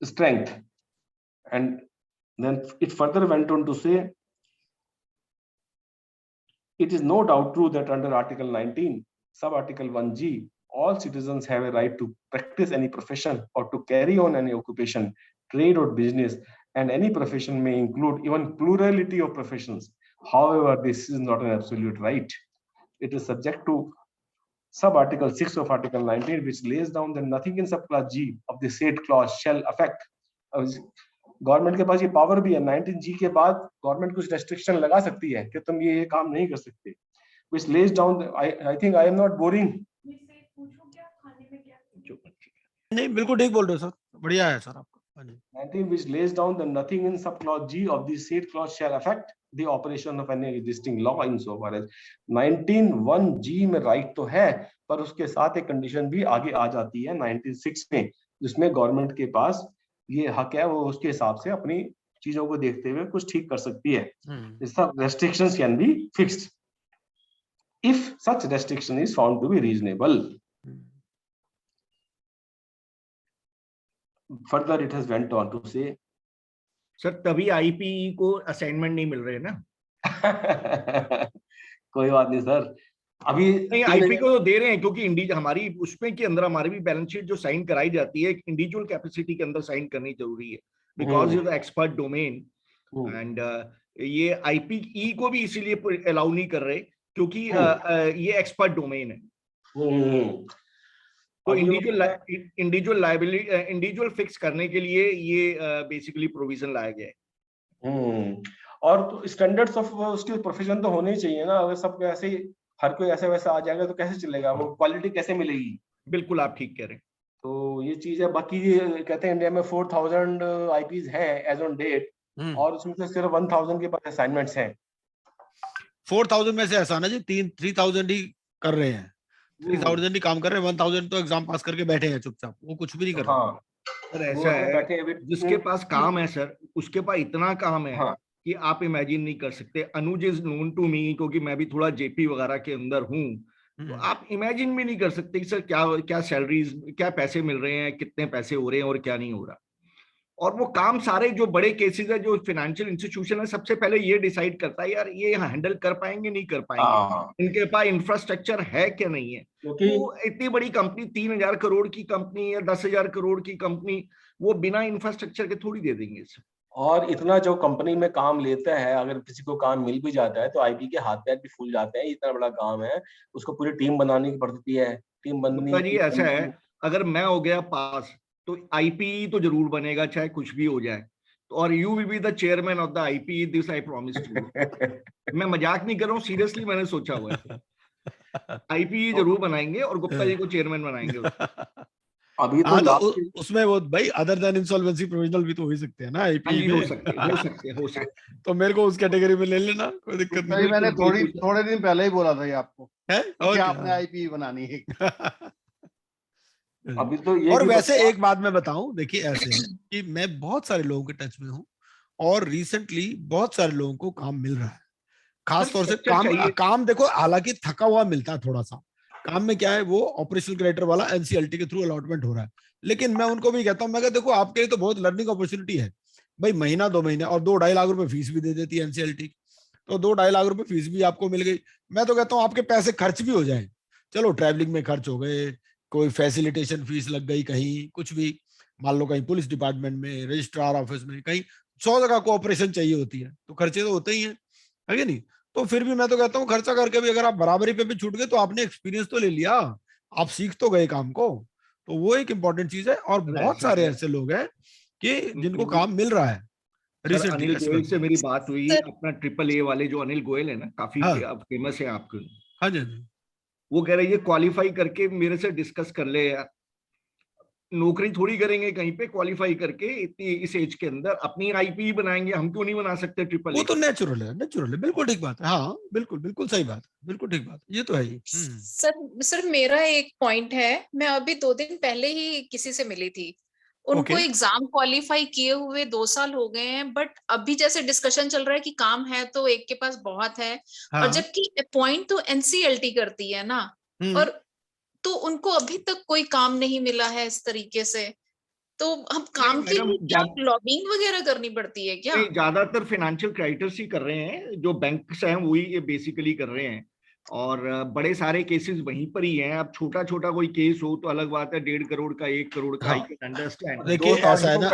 strength. And then it further went on to say, it is no doubt true that under Article 19, sub-article 1G, all citizens have a right to practice any profession or to carry on any occupation, trade or business, and any profession may include even plurality of professions. However, this is not an absolute right. It is subject to sub-article 6 of Article 19, which lays down that nothing in subclass G of the said clause shall affect. Government के पास ये power भी है, 19G के बाद government कुछ restriction लगा सकती है कि तुम ये काम नहीं कर सकते, which lays down, I think I am not boring. नहीं, बिल्कुल ठीक बोल रहे हो सर, बढ़िया है सर आपका। 19 which lays down that nothing in subclause G of the said clause shall affect the operation of any existing law insofar as 19(1)G में राइट तो है, पर उसके साथ एक कंडीशन भी आगे आ जाती है 19(6) में, जिसमें गवर्नमेंट के पास ये हक है, वो उसके हिसाब से अपनी चीजों को देखते हुए कुछ ठीक कर सकती है। सब restrictions can be fixed if such restriction is found to be reasonable. Further, it has went on to say, sir तभी आईपीई को असाइनमेंट नहीं मिल रहे ना। कोई बात नहीं सर, अभी नहीं आईपी को तो दे रहे हैं, क्योंकि हमारी उसमें के अंदर हमारी भी बैलेंस शीट जो साइन कराई जाती है इंडिविजुअल कैपेसिटी के अंदर साइन करनी जरूरी है, because is expert domain. And ये आईपीई को भी इसीलिए अलाउ नहीं कर रहे क्योंकि ये एक्सपर्ट डोमेन है। तो इंडिविजुअल लायबिलिटी, इंडिविजुअल फिक्स करने के लिए ये बेसिकली प्रोविजन लाया गया है। और तो स्टैंडर्ड्स ऑफ उसके प्रोफेशन तो होने ही चाहिए ना, अगर सब ऐसे हर कोई ऐसे वैसा आ जाएगा तो कैसे चलेगा, वो क्वालिटी कैसे मिलेगी। बिल्कुल आप ठीक कह रहे हैं। तो ये चीज है। बाकी ये कहते हैं इंडिया में 4000 आईपीज हैं एज ऑन डेट, और उसमें से सिर्फ 1000 के पास असाइनमेंट्स हैं। 4000 में से ऐसा ना जी 3000 ही कर रहे हैं, 3000 ही काम कर रहे हैं, 1000 तो एग्जाम पास करके बैठे हैं चुपचाप, वो कुछ भी नहीं कर रहे। हाँ, सर ऐसा है, जिसके पास काम है सर, उसके पास इतना काम है कि आप इमेजिन नहीं कर सकते। अनुज इज नोन टू मी, क्योंकि मैं भी थोड़ा जेपी वगैरह के अंदर हूँ, तो आप इमेजिन भी नहीं कर सकते कि सर क्या क्या सैलरीज, क्या पैसे मिल रहे हैं, कितने पैसे हो रहे हैं और क्या नहीं हो रहा। और वो काम सारे जो बड़े केसेस है, जो फाइनेंशियल इंस्टीट्यूशन है, सबसे पहले ये डिसाइड करता है यार ये हैंडल कर पाएंगे नहीं कर पाएंगे, इनके पास इंफ्रास्ट्रक्चर है क्या नहीं है। क्योंकि वो इतनी बड़ी कंपनी 3000 करोड़ की कंपनी या 10,000 करोड़ की कंपनी, वो बिना इंफ्रास्ट्रक्चर के थोड़ी दे देंगे। और इतना जो कंपनी में काम लेता है, अगर किसी को काम मिल भी जाता है तो आईपी के हाथ पैर भी फूल जाते हैं। इतना बड़ा काम है, उसको पूरी टीम बनानी पड़ती है, टीम बननी। ऐसा है, अगर मैं हो गया पास तो आईपी तो जरूर बनेगा चाहे कुछ भी हो जाए, तो और you will be the chairman of the IP, this I promise to you. मैं मजाक नहीं कर रहा हूँ, सीरियसली मैंने सोचा हुआ है। आईपी जरूर बनाएंगे और गुप्ता जी को चेयरमैन बनाएंगे। अभी तो उसमें वो भाई अदर देन इंसॉल्वेंसी प्रोविजनल भी तो हो ही सकते हैं ना आईपी में। हो सकते तो मेरे को उस कैटेगरी में ले लेना, कोई दिक्कत नहीं। मैंने थोड़े दिन पहले ही बोला था ये आपको है, कि आपने आईपी बनानी है। अभी तो ये और वैसे एक बात मैं बताऊं, देखिए ऐसे है कि मैं बहुत सारे लोगों के टच में हूँ और रिसेंटली बहुत सारे लोगों को काम मिल रहा है। खास तौर से काम देखो, हालांकि थका हुआ मिलता है थोड़ा सा। काम में क्या है, वो ऑपरेशनल क्रेडिटर वाला एनसीएलटी के थ्रू अलॉटमेंट हो रहा है, लेकिन मैं उनको भी कहता हूँ, मैं कहता देखो आपके लिए तो बहुत लर्निंग अपॉर्चुनिटी है भाई, महीना 2 महीने और 2-2.5 लाख रुपए फीस भी दे देती है एनसीएलटी, तो 2-2.5 लाख रुपए फीस भी आपको मिल गई। मैं तो कहता हूँ आपके पैसे खर्च भी हो जाए, चलो ट्रैवलिंग में खर्च हो गए, कोई फैसिलिटेशन फीस लग गई कहीं, कुछ भी, मान लो कहीं पुलिस डिपार्टमेंट में, रजिस्ट्रार ऑफिस में, कहीं 100 जगह को ऑपरेशन चाहिए होती है, तो खर्चे तो होते ही हैं, है कि नहीं। तो फिर भी मैं तो कहता हूँ खर्चा करके भी अगर आप बराबरी पे भी छूट गए तो आपने एक्सपीरियंस तो ले लिया, आप सीख तो गए काम को, तो वो एक इम्पोर्टेंट चीज है। और बहुत सारे ऐसे लोग हैं कि जिनको काम मिल रहा है। अनिल गोयल से मेरी बात हुई, अपना AAA वाले जो अनिल गोयल है ना, काफी फेमस है आपके। हाँ जी, वो कह रहे ये क्वालिफाई करके मेरे से डिस्कस कर ले यार, नौकरी थोड़ी करेंगे कहीं पे, क्वालिफाई करके इतनी इस एज के अंदर अपनी आईपी बनाएंगे, हम क्यों नहीं बना सकते ट्रिपल? वो तो नेचुरल है, बिल्कुल ठीक बात है। हाँ बिल्कुल सही बात है, बिल्कुल ठीक बात, ये तो है ही। सर मेरा एक पॉइंट है, मैं अभी 2 दिन पहले ही किसी से मिली थी, उनको Okay. एग्जाम क्वालिफाई किए हुए 2 साल हो गए हैं, बट अभी जैसे डिस्कशन चल रहा है कि काम है तो एक के पास बहुत है, और हाँ। जबकि अपॉइंट तो एनसीएलटी करती है ना, और तो उनको अभी तक कोई काम नहीं मिला है इस तरीके से। तो हम काम के मैडम, लिए क्या लॉबिंग वगैरह करनी पड़ती है क्या? नहीं, ज्यादातर फाइनेंशियल क्राइटर्स ही कर रहे हैं, जो बैंक्स हैं वही ये बेसिकली कर रहे हैं, और बड़े सारे केसेस वहीं पर ही हैं। अब छोटा छोटा कोई केस हो तो अलग बात है, 1.5 करोड़ का, 1 करोड़ का, आई हाँ। Can understand. देखिए ऐसा है ना,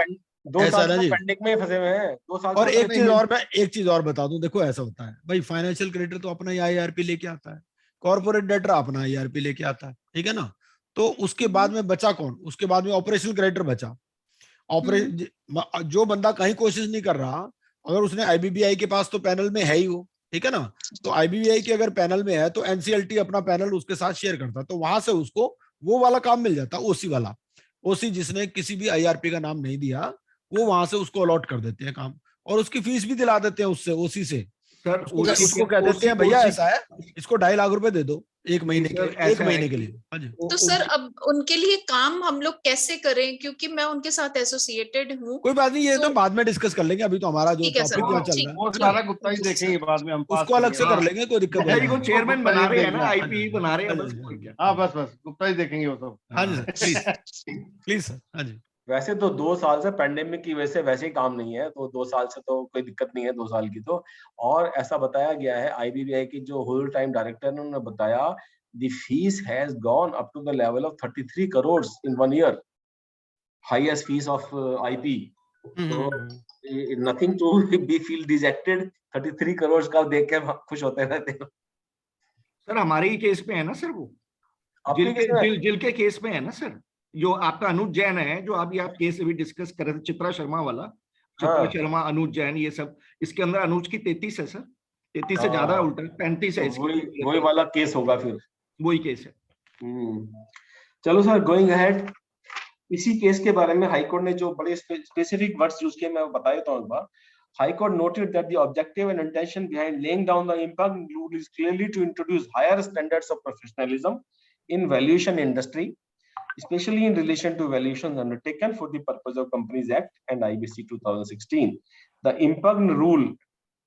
2 ऐसा साल है ना से जी। पेंडिंग में फंसे हुए हैं, 2 साल और से एक तो चीज और, मैं एक चीज और बता दूं, देखो ऐसा होता है भाई, फाइनेंशियल क्रेडिटर तो अपना ही आईआरपी लेके आता है, कॉर्पोरेट डेटर अपना आईआरपी लेके आता है, ठीक है ना। तो उसके बाद में बचा कौन? उसके बाद में ऑपरेशनल क्रेडिटर बचा। जो बंदा कहीं कोशिश नहीं कर रहा, अगर उसने आईबीबीआई के पास तो पैनल में है ही वो, ठीक है ना, तो आईबीबीआई के अगर पैनल में है तो एनसीएलटी अपना पैनल उसके साथ शेयर करता, तो वहां से उसको वो वाला काम मिल जाता, ओसी वाला। ओसी जिसने किसी भी आईआरपी का नाम नहीं दिया, वो वहां से उसको अलॉट कर देते हैं काम, और उसकी फीस भी दिला देते हैं उससे, ओसी से। सर उसको कह देते हैं भैया ऐसा है, इसको 2.5 लाख रुपए दे दो एक महीने के, एक महीने के लिए। हाँ जी। तो सर अब उनके लिए काम हम लोग कैसे करें, क्योंकि मैं उनके साथ एसोसिएटेड हूँ। कोई बात नहीं, ये तो- तो बाद में डिस्कस कर लेंगे, अभी तो हमारा जो ठीक है सर, टॉपिक यहाँ चल ठीक, रहा है वो है ना, सारा गुप्ता जी देखेंगे बाद में, हम पास उसको अलग से करेंगे। कर लेंगे, कोई दिक्कत गुप्ता जी नहीं को है। चेयरमैन बना रहे हैं ना, हाँ जी। आईपी बना रहे हैं, बस हाँ और जी। क्या। हाँ बस बस गुप्ता जी देखेंगे वो सब। हाँ जी सर, प्लीज प्लीज सर। हाँ जी। वैसे तो 2 साल से पेंडेमिक की वजह से वैसे ही काम नहीं है, तो 2 साल से तो कोई दिक्कत नहीं है, 2 साल की तो। और ऐसा बताया गया है, आईबीबीआई की जो होल टाइम डायरेक्टर ने उन्होंने बताया, the fees has gone up to the level of 33 crore in 1 year, highest fees of IP. तो nothing to be feel dejected, 33 crore का देख के हम खुश होते रहते हैं। सर हमारे ही केस में है ना सर, वो आपके जिल केस के में जिल के केस में है ना सर, जो आपका अनुज जैन है, जो अभी आप केस अभी डिस्कस कर रहे थे, चित्रा शर्मा वाला, चित्रा हाँ। शर्मा, अनुज जैन, ये सब इसके अंदर अनुज की 33 है सर, 33 से ज्यादा हाँ, उल्टा 35 है तो इसकी, वही वाला केस होगा फिर। वही केस है। चलो सर, गोइंग अहेड, इसी केस के बारे में हाई कोर्ट ने जो बड़े स्पेसिफिक वर्ड्स यूज किए, मैं बता देता हूं एक बार। High Court noted that the objective and intention behind laying down the impact rule is clearly to introduce higher standards of professionalism in valuation industry, especially in relation to valuations undertaken for the purpose of Companies Act and IBC 2016. The impact rule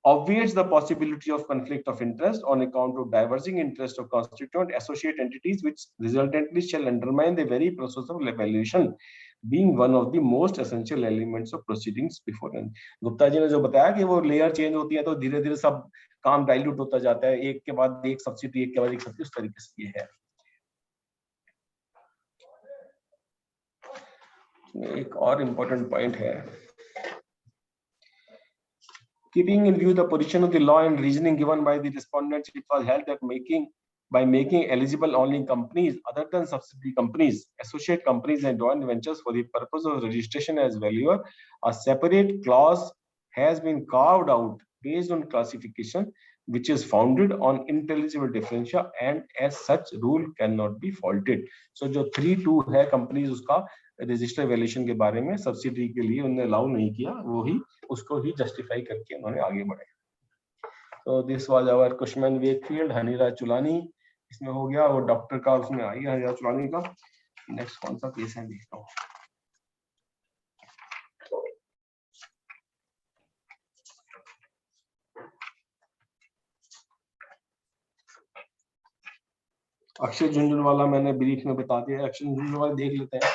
obviates the possibility of conflict of interest on account of diverging interests of constituent associate entities, which resultantly shall undermine the very process of valuation, being one of the most essential elements of proceedings before end. Gupta ji ने जो बताया कि वो layer change होती है तो धीरे धीरे सब काम डाइल्यूट होता जाता है, एक के बाद एक सब्सिडी, एक के बाद एक सब्सिडी, उस तरीके से ये है। एक और इम्पोर्टेंट पॉइंट है, keeping in view the position of the law and reasoning given by the respondents, it was held that by making eligible only companies other than subsidiary companies, associate companies and joint ventures for the purpose of registration as valuer, a separate clause has been carved out based on classification which is founded on intelligible differentia, and as such rule cannot be faulted. So जो 3(2) है companies, उसका register valuation के बारे में subsidy के लिए उन्होंने allow नहीं किया, वो ही उसको ही जस्टिफाई करके उन्होंने आगे बढ़े। तो this was our Cushman Wakefield, Haniraj Chulani इसमें हो गया, और डॉक्टर का उसमें आई है हनीराज चुलानी का। नेक्स्ट कौन सा केस है देखता हूँ। अक्षय झुंझुनवाला मैंने ब्रीफ में बता दिया, अक्षय झुंझुनवाला देख लेते हैं।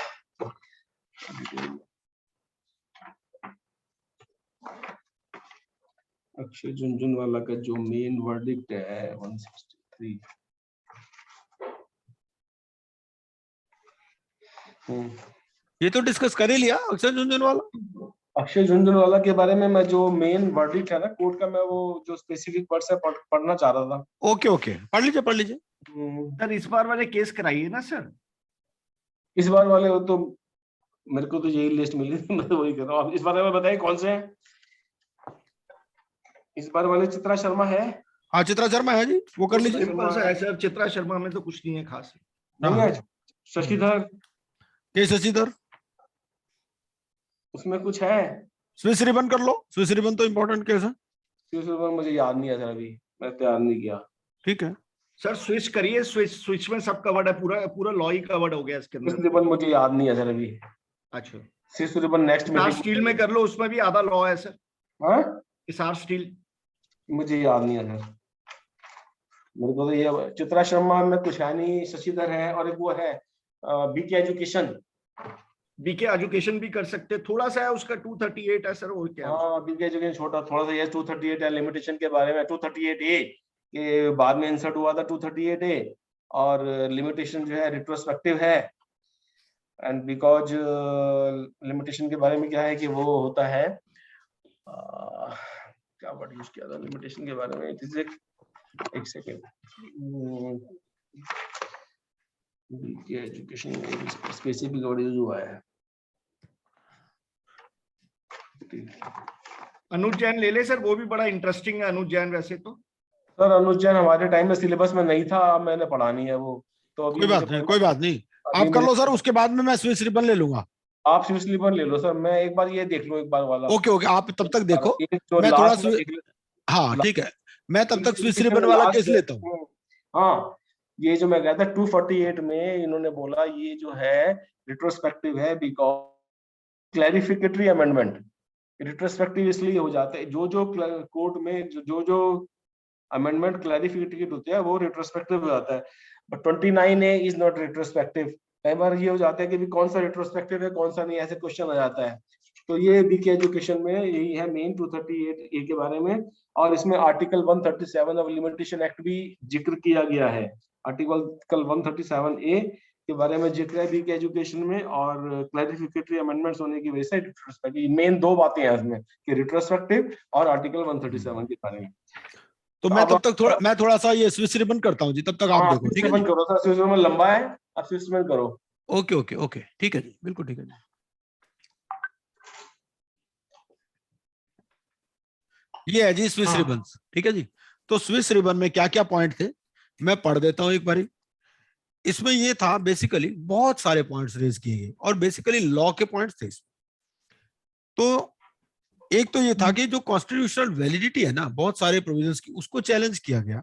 अक्षय झुंझुनवाला का जो मेन वर्डिक्ट है 163। ये तो डिस्कस कर ही लिया अक्षय झुंझुनवाला। अक्षय झुंझुनवाला के बारे में मैं जो मेन वर्डिक्ट है ना कोर्ट का, मैं वो जो स्पेसिफिक वर्ड्स है पढ़ना चाह रहा था। ओके ओके, पढ़ लीजिए पढ़ लीजिए। सर इस बार वाले केस कराइए ना सर। इस बार वाले हो तो मेरे को तो यही लिस्ट मिली थी, मैं वही कर रहा हूँ। इस बार में बताइए कौन से हैं। इस बार वाले चित्रा शर्मा है। हाँ चित्रा शर्मा है जी, वो कर लीजिए। सिंपल सा है सर, चित्रा शर्मा में तो कुछ नहीं है खास। नहीं है शशिधर, के शशिधर, उसमें कुछ है। स्विस रिबन कर लो, स्विस रिबन तो इम्पोर्टेंट केस है। स्विस रिबन मुझे याद नहीं है सर, अभी मैं तैयार नहीं किया। ठीक है सर स्विच करिए, स्विच में सब कवर्ड है, पूरा पूरा लॉ ही कवर्ड हो गया इसके अंदर। स्विस रिबन मुझे याद नहीं है सर अभी। अच्छा सिर्फ नेक्स्ट हिसार मीटिंग स्टील में कर लो, उसमें भी आधा लॉ है सर। हाँ हिसार स्टील मुझे याद नहीं है सर, मेरे को तो ये चित्रा शर्मा में कुछ है नहीं, शशिधर है, और एक वो है बीके एजुकेशन। बीके एजुकेशन भी कर सकते, थोड़ा सा है उसका 238 है सर, और क्या है? हाँ बीके एजुकेशन छोटा थोड़ा सा, ये 238 है लिमिटेशन के बारे में, 238A के बाद में इंसर्ट हुआ था 238A, और लिमिटेशन जो है रिट्रोस्पेक्टिव है। एंड बिकॉज लिमिटेशन के बारे में क्या है कि वो होता है क्या वर्ड यूज किया था लिमिटेशन के बारे में, इट इज एक second, education specific word use हुआ है। अनुज जैन ले ले सर, वो भी बड़ा इंटरेस्टिंग है अनुज जैन वैसे तो। सर अनुज जैन हमारे टाइम में सिलेबस में नहीं था, मैंने पढ़ा नहीं है वो, तो अभी कोई बात नहीं, कोई बात नहीं, आप कर लो सर, उसके बाद में मैं स्विस रिबन ले लूंगा। आप स्विस रिबन ले लो सर, मैं एक बार ये देख लूं एक बार वाला। ओके ओके, आप तब तक देखो, जो मैं थोड़ा लास्ट में देख हाँ ठीक है, मैं तब तक स्विस लेते रिबन वाला केस लेता हूँ। हाँ ये जो मैं कहता 248 में इन्होंने बोला ये जो है रिट्रोस्पेक्टिव है बिकॉज क्लैरिफिकेटरी अमेंडमेंट। रिट्रोस्पेक्टिव इसलिए हो जाता है जो कोर्ट में जो अमेंडमेंट क्लैरिफिकेटरी होते हैं वो रिट्रोस्पेक्टिव हो जाता है, but 29A is not retrospective. कई बार ये हो जाता है कि भी कौन सा रिट्रोस्पेक्टिव है कौन सा नहीं, ऐसे क्वेश्चन आ जाता है। तो ये बीके एजुकेशन में यही है मेन 238A के बारे में, और इसमें आर्टिकल 137 ऑफ लिमिटेशन एक्ट भी जिक्र किया गया है। आर्टिकल 137A के बारे में जिक्र है बीके एजुकेशन में, और क्लैरिफिकेटरी अमेंडमेंट्स होने की वजह से रिट्रोस्पेक्टिव, मेन दो बातें हैं इसमें कि रिट्रोस्पेक्टिव और आर्टिकल 137 के बारे में। तो मैं तब तक मैं थोड़ा सा ये स्विस रिबन करता हूँ जी, तब तक आप देखो, ठीक है जी? करो सर, स्विस रिबन लंबा है, आप स्विस रिबन करो। ओके ओके ओके, ठीक है जी, बिल्कुल ठीक है जी। ये है जी स्विस रिबन, ठीक है जी। तो स्विस रिबन में क्या क्या पॉइंट थे मैं पढ़ देता हूं एक बारी। इसमें ये था बेसिकली बहुत सारे पॉइंट्स रेज किए गए और बेसिकली लॉ के पॉइंट्स थे इसमें। तो एक तो ये था कि जो कॉन्स्टिट्यूशनल वैलिडिटी है ना बहुत सारे प्रोविजंस की, उसको चैलेंज किया गया।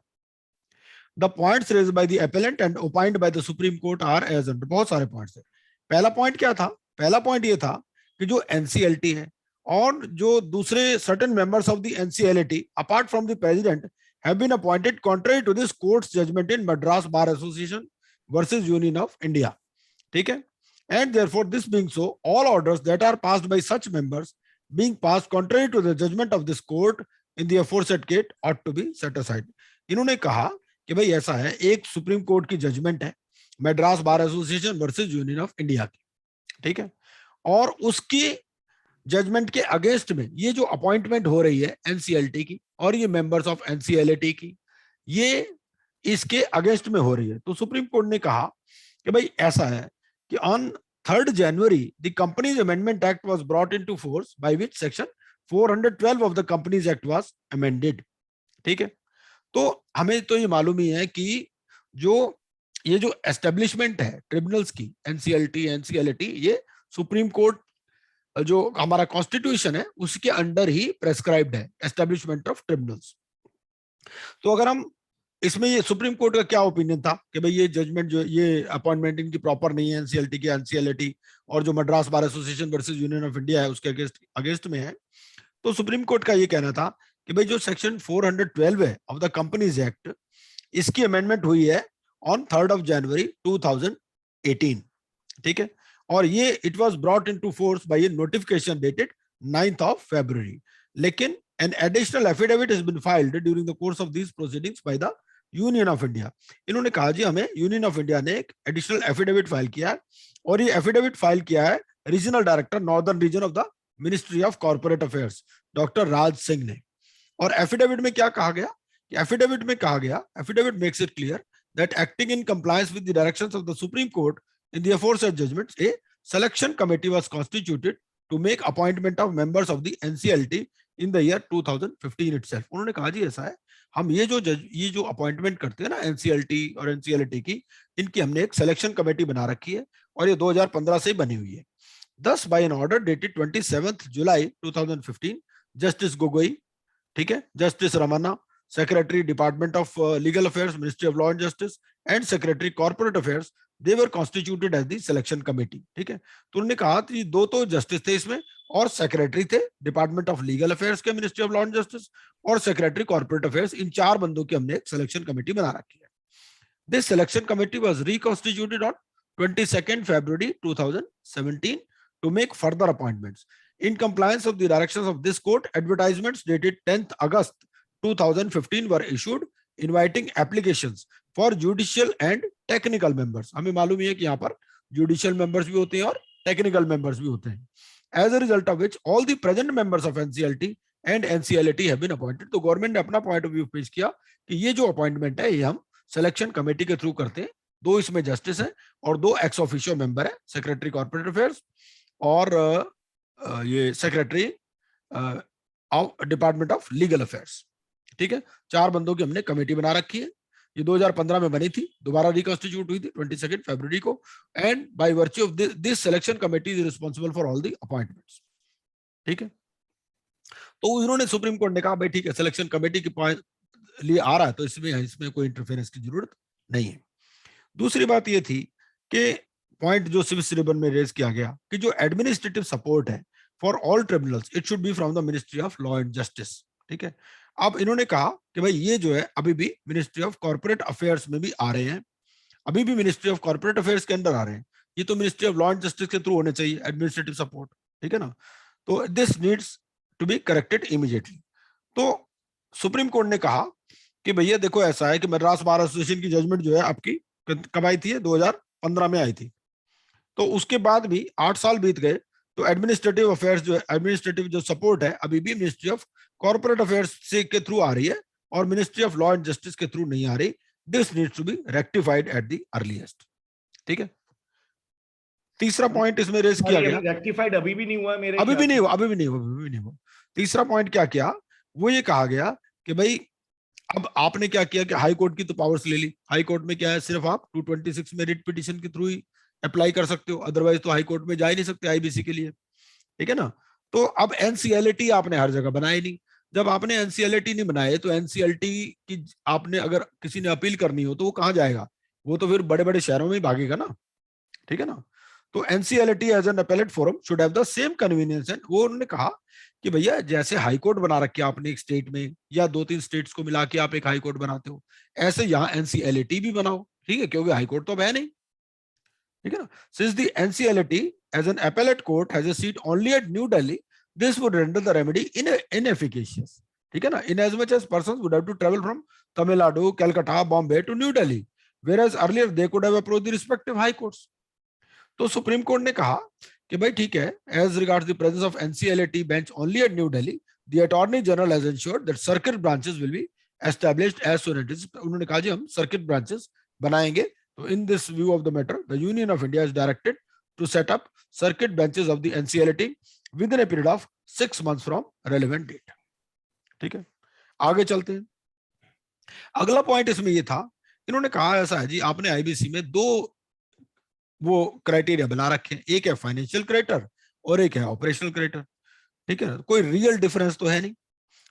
The points raised by the appellant and opined by the supreme court are as under. बहुत सारे पॉइंट्स है। पहला पॉइंट क्या था? पहला पॉइंट ये था कि जो एनसीएलटी है और जो दूसरे certain members of the NCLT apart from the president have been appointed contrary to this court's judgment in Madras Bar Association versus Union of India. ठीक है? And therefore, this being so, all orders that are passed by such members being passed contrary to the judgment of this court in the aforesaid case ought to be set aside. इन्होंने कहा कि भाई ऐसा है, एक supreme court की judgement है Madras bar association versus union of India की, ठीक है, और उसकी जजमेंट के अगेंस्ट में ये जो अपॉइंटमेंट हो रही है एनसीएलटी की और ये मेंबर्स ऑफ एनसीएलटी की, ये इसके अगेंस्ट में हो रही है। तो सुप्रीम कोर्ट ने कहा कि भाई ऐसा है कि on 3rd January the companies amendment act was brought into force by which section 412 of the companies act was amended. ठीक है, तो हमें तो ये मालूम ही है कि ये जो एस्टेब्लिशमेंट है ट्रिब्यूनल्स की, एनसीएलटी एनसीएलटी, ये सुप्रीम कोर्ट जो हमारा कॉन्स्टिट्यूशन है उसके अंडर ही प्रेस्क्राइब्ड है, एस्टेब्लिशमेंट ऑफ ट्रिब्यूनल्स। तो अगर हम इसमें, ये सुप्रीम कोर्ट का क्या ओपिनियन था कि भाई ये जजमेंट जो ये अपॉइंटमेंट इनकी प्रॉपर नहीं है एनसीएलटी की, एनसीएलटी और जो Madras bar association versus union of India है उसके अगेंस्ट में है। तो सुप्रीम कोर्ट का ये कहना था कि भाई जो सेक्शन 412 है ऑफ द कंपनीज एक्ट, इसकी अमेंडमेंट हुई है ऑन 3rd January 2018। ठीक है, और ये it was brought into force by A notification dated 9th February। लेकिन an additional affidavit has been filed during the course of these proceedings by the union of India. इन्होंने कहा जी हमें union of India ने एक additional affidavit file किया है, और ये एफिडेविट फाइल किया है regional director northern region of the ministry of corporate affairs doctor Raj Singh ने। और एफिडेविट में क्या कहा गया? एफिडेविट में कहा गया, affidavit makes it clear that acting in compliance with the directions of the supreme court in the aforesaid judgments, a selection committee was constituted to make appointment of members of the NCLT in the year 2015 itself। उन्होंने कहा जी ऐसा है, हम ये जो appointment करते हैं ना एनसीएलटी और एनसीएलटी की, इनकी हमने एक सिलेक्शन कमेटी बना रखी है और ये 2015 से बनी हुई है। Thus by an order dated 27th July 2015, justice Gogoi, ठीक है, justice Ramana, secretary department of legal affairs ministry of law and justice and secretary corporate affairs they were constituted as the selection committee. ठीक है, तो उन्होंने कहा कि दो तो जस्टिस थे इसमें और सेक्रेटरी थे डिपार्टमेंट ऑफ लीगल अफेयर्स के ministry of law and justice और सेक्रेटरी कॉर्पोरेट अफेयर्स, इन 4 बंदों की हमने एक सिलेक्शन कमेटी बना रखी है। This selection committee was reconstituted on 22nd February 2017 to make further appointments. In compliance of the directions of this court, advertisements dated 10th August 2015 were issued inviting applications for judicial and technical members. हमें मालूम ही है कि यहाँ पर judicial members भी होते हैं और technical members भी होते हैं. As a result of which, all the present members of NCLT and NCLAT have been appointed. तो गवर्नमेंट ने अपना पॉइंट ऑफ व्यू पेश किया कि ये जो अपॉइंटमेंट है ये हम सिलेक्शन कमेटी के थ्रू करते हैं। 2 इसमें जस्टिस हैं और 2 एक्स ऑफिशियो मेंबर है, सेक्रेटरी कॉर्पोरेट अफेयर्स और ये secretary department of legal affairs. ठीक है, 4 बंदों की हमने कमेटी बना रखी है। ये 2015 में बनी थी, दोबारा रिकॉन्स्टिट्यूट हुई थी 22 फरवरी को, and bye virtue of this selection committee is responsible for all the appointments. ठीक है, तो उन्होंने सुप्रीम कोर्ट ने कहा भाई ठीक है, सिलेक्शन कमेटी के लिए आ रहा है तो इसमें कोई इंटरफेरेंस की जरूरत नहीं है। दूसरी बात ये थी कि पॉइंट जो सिविल रिबन में रेज किया गया कि जो एडमिनिस्ट्रेटिव सपोर्ट है for all tribunals it should be from the ministry of law and justice. ठीक है, अब इन्होंने कहा कि भाई ये जो है अभी भी मिनिस्ट्री ऑफ कॉर्पोरेट अफेयर्स में भी आ रहे हैं, अभी भी मिनिस्ट्री ऑफ कॉर्पोरेट अफेयर्स के अंदर आ रहे हैं, ये तो ministry of law and justice के थ्रू होने चाहिए एडमिनिस्ट्रेटिव सपोर्ट। ठीक है ना, तो this needs to be corrected immediately. तो सुप्रीम कोर्ट ने कहा कि भैया देखो ऐसा है कि मद्रास बार एसोसिएशन की जजमेंट जो है आपकी कब आई थी, 2015 में आई थी, तो उसके बाद भी 8 साल बीत गए तो एडमिनिस्ट्रेटिव अफेयर्स जो है, एडमिनिस्ट्रेटिव जो सपोर्ट है अभी भी मिनिस्ट्री ऑफ कॉर्पोरेट अफेयर्स से के थ्रू आ रही है और ministry of law and justice के थ्रू नहीं आ रही। This needs to be rectified at the earliest. ठीक है, तीसरा पॉइंट इसमें रेज किया गया, रेक्टिफाइड अभी भी नहीं हुआ मेरे, अभी भी नहीं हुआ। तीसरा पॉइंट क्या किया, वो ये कहा गया कि भाई अब आपने क्या किया कि हाई कोर्ट की तो पावर्स ले ली। हाई कोर्ट में क्या है, सिर्फ आप 226 में रिट पिटीशन के थ्रू ही अप्लाई कर सकते हो, अदरवाइज तो हाई कोर्ट में जा ही नहीं सकते आईबीसी के लिए। ठीक है ना, तो अब एनसीएलटी आपने हर जगह बनाई नहीं। जब आपने एनसीएलटी नहीं बनाए तो एनसीएलटी की आपने अगर किसी ने अपील करनी हो तो वो कहाँ जाएगा, वो तो फिर बड़े बड़े शहरों में ही भागेगा ना। ठीक है ना, तो NCLT as an appellate forum should have the same convenience. And वो उन्होंने कहा कि भैया जैसे हाई कोर्ट बना रखे आपने एक स्टेट में या 2-3 स्टेट्स को मिला के आप एक हाई कोर्ट बनाते हो, ऐसे यहाँ एनसीएलटी भी बनाओ। ठीक है, क्योंकि हाई कोर्ट तो अब है नहीं। ठीक है ना, since the NCLT as an appellate court has a seat only at New Delhi, this would render the remedy inefficacious. ठीक है ना, in as much as persons would have to travel from Tamil Nadu, Calcutta, Bombay to New Delhi, whereas earlier they could have approached the respective high courts. तो supreme court ने कहा कि भाई ठीक है, as regards the presence of NCLAT bench only at New Delhi, the Attorney General has ensured that circuit branches will be established as soon as it is. उन्होंने कहा जी हम circuit branches बनाएंगे। तो in this view of the matter, the Union of India is directed to set up circuit benches of the NCLAT within a period of 6 months from relevant date. ठीक है, आगे चलते हैं। अगला पॉइंट इसमें ये था, इन्होंने कहा ऐसा है जी आपने आईबीसी में 2 वो क्राइटेरिया बना रखे हैं, एक है फाइनेंशियल क्राइटर और एक है ऑपरेशनल क्राइटर। ठीक है, कोई रियल डिफरेंस तो है नहीं।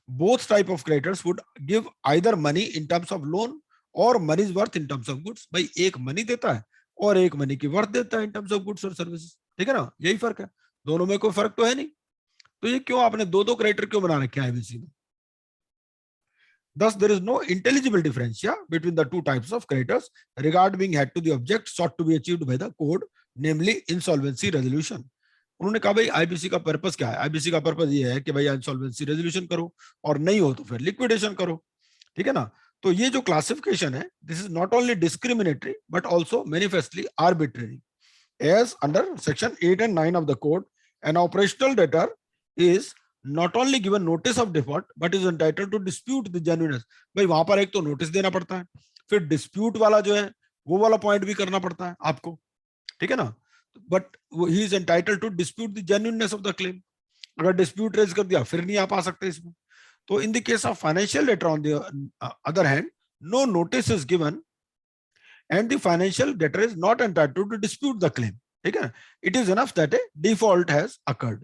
Both type of creditors would give either money in terms of loan और money is worth in terms of goods. भाई एक मनी देता है और एक मनी की वर्थ देता है इन टर्म्स ऑफ गुड्स और सर्विसेज। ठीक है ना, यही फर्क है, दोनों में कोई फर्क तो है नहीं। तो ये क्यों आपने 2 क्राइटर क्यों बना रखे हैं आईबीसी में? Thus, there is no intelligible difference between the 2 types of creditors regard being had to the object sought to be achieved by the code, namely insolvency resolution. उन्होंने कहा भाई आईबीसी का पर्पस क्या है? आईबीसी का purpose ये है कि भाई इंसॉल्वेंसी रेजोल्यूशन करो और नहीं हो तो फिर लिक्विडेशन करो। ठीक है ना, तो ये जो क्लासिफिकेशन है, this is not only discriminatory but also manifestly arbitrary. As under section 8 and 9 of the code, an operational debtor is not only given notice of default but is entitled to dispute the genuineness. भाई वहां पर एक तो notice देना पड़ता है, फिर dispute वाला जो है वो वाला पॉइंट भी करना पड़ता है आपको। ठीक है ना, but he is entitled to dispute the genuineness of the claim. अगर डिस्प्यूट रेज कर दिया फिर नहीं आप आ सकते इसमें। तो in the case of financial debtor on the other hand, no notice is given and the financial debtor is not entitled to dispute the claim. ठीक है, it is enough that a default has occurred.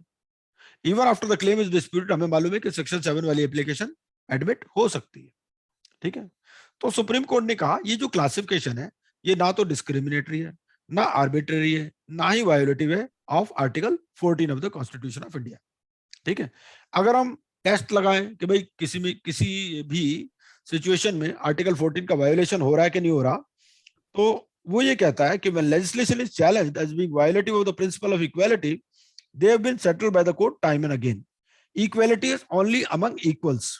Even after the claim is disputed, हमें मालूम है कि section 7 वाली application admit हो सकती है। ठीक है, तो सुप्रीम कोर्ट ने कहा ये जो क्लासिफिकेशन है ये ना तो डिस्क्रिमिनेटरी है ना आर्बिट्रेरी है, ना ही वायोलेटिव है of article 14 of the constitution of India. ठीक है, अगर हम टेस्ट लगाएं कि भाई किसी भी सिचुएशन में आर्टिकल 14 का वायोलेशन हो रहा है कि नहीं हो रहा, तो वो ये कहता है कि when legislation is challenged as being violative of the principle of equality, they have been settled by the court time and again. Equality is only among equals.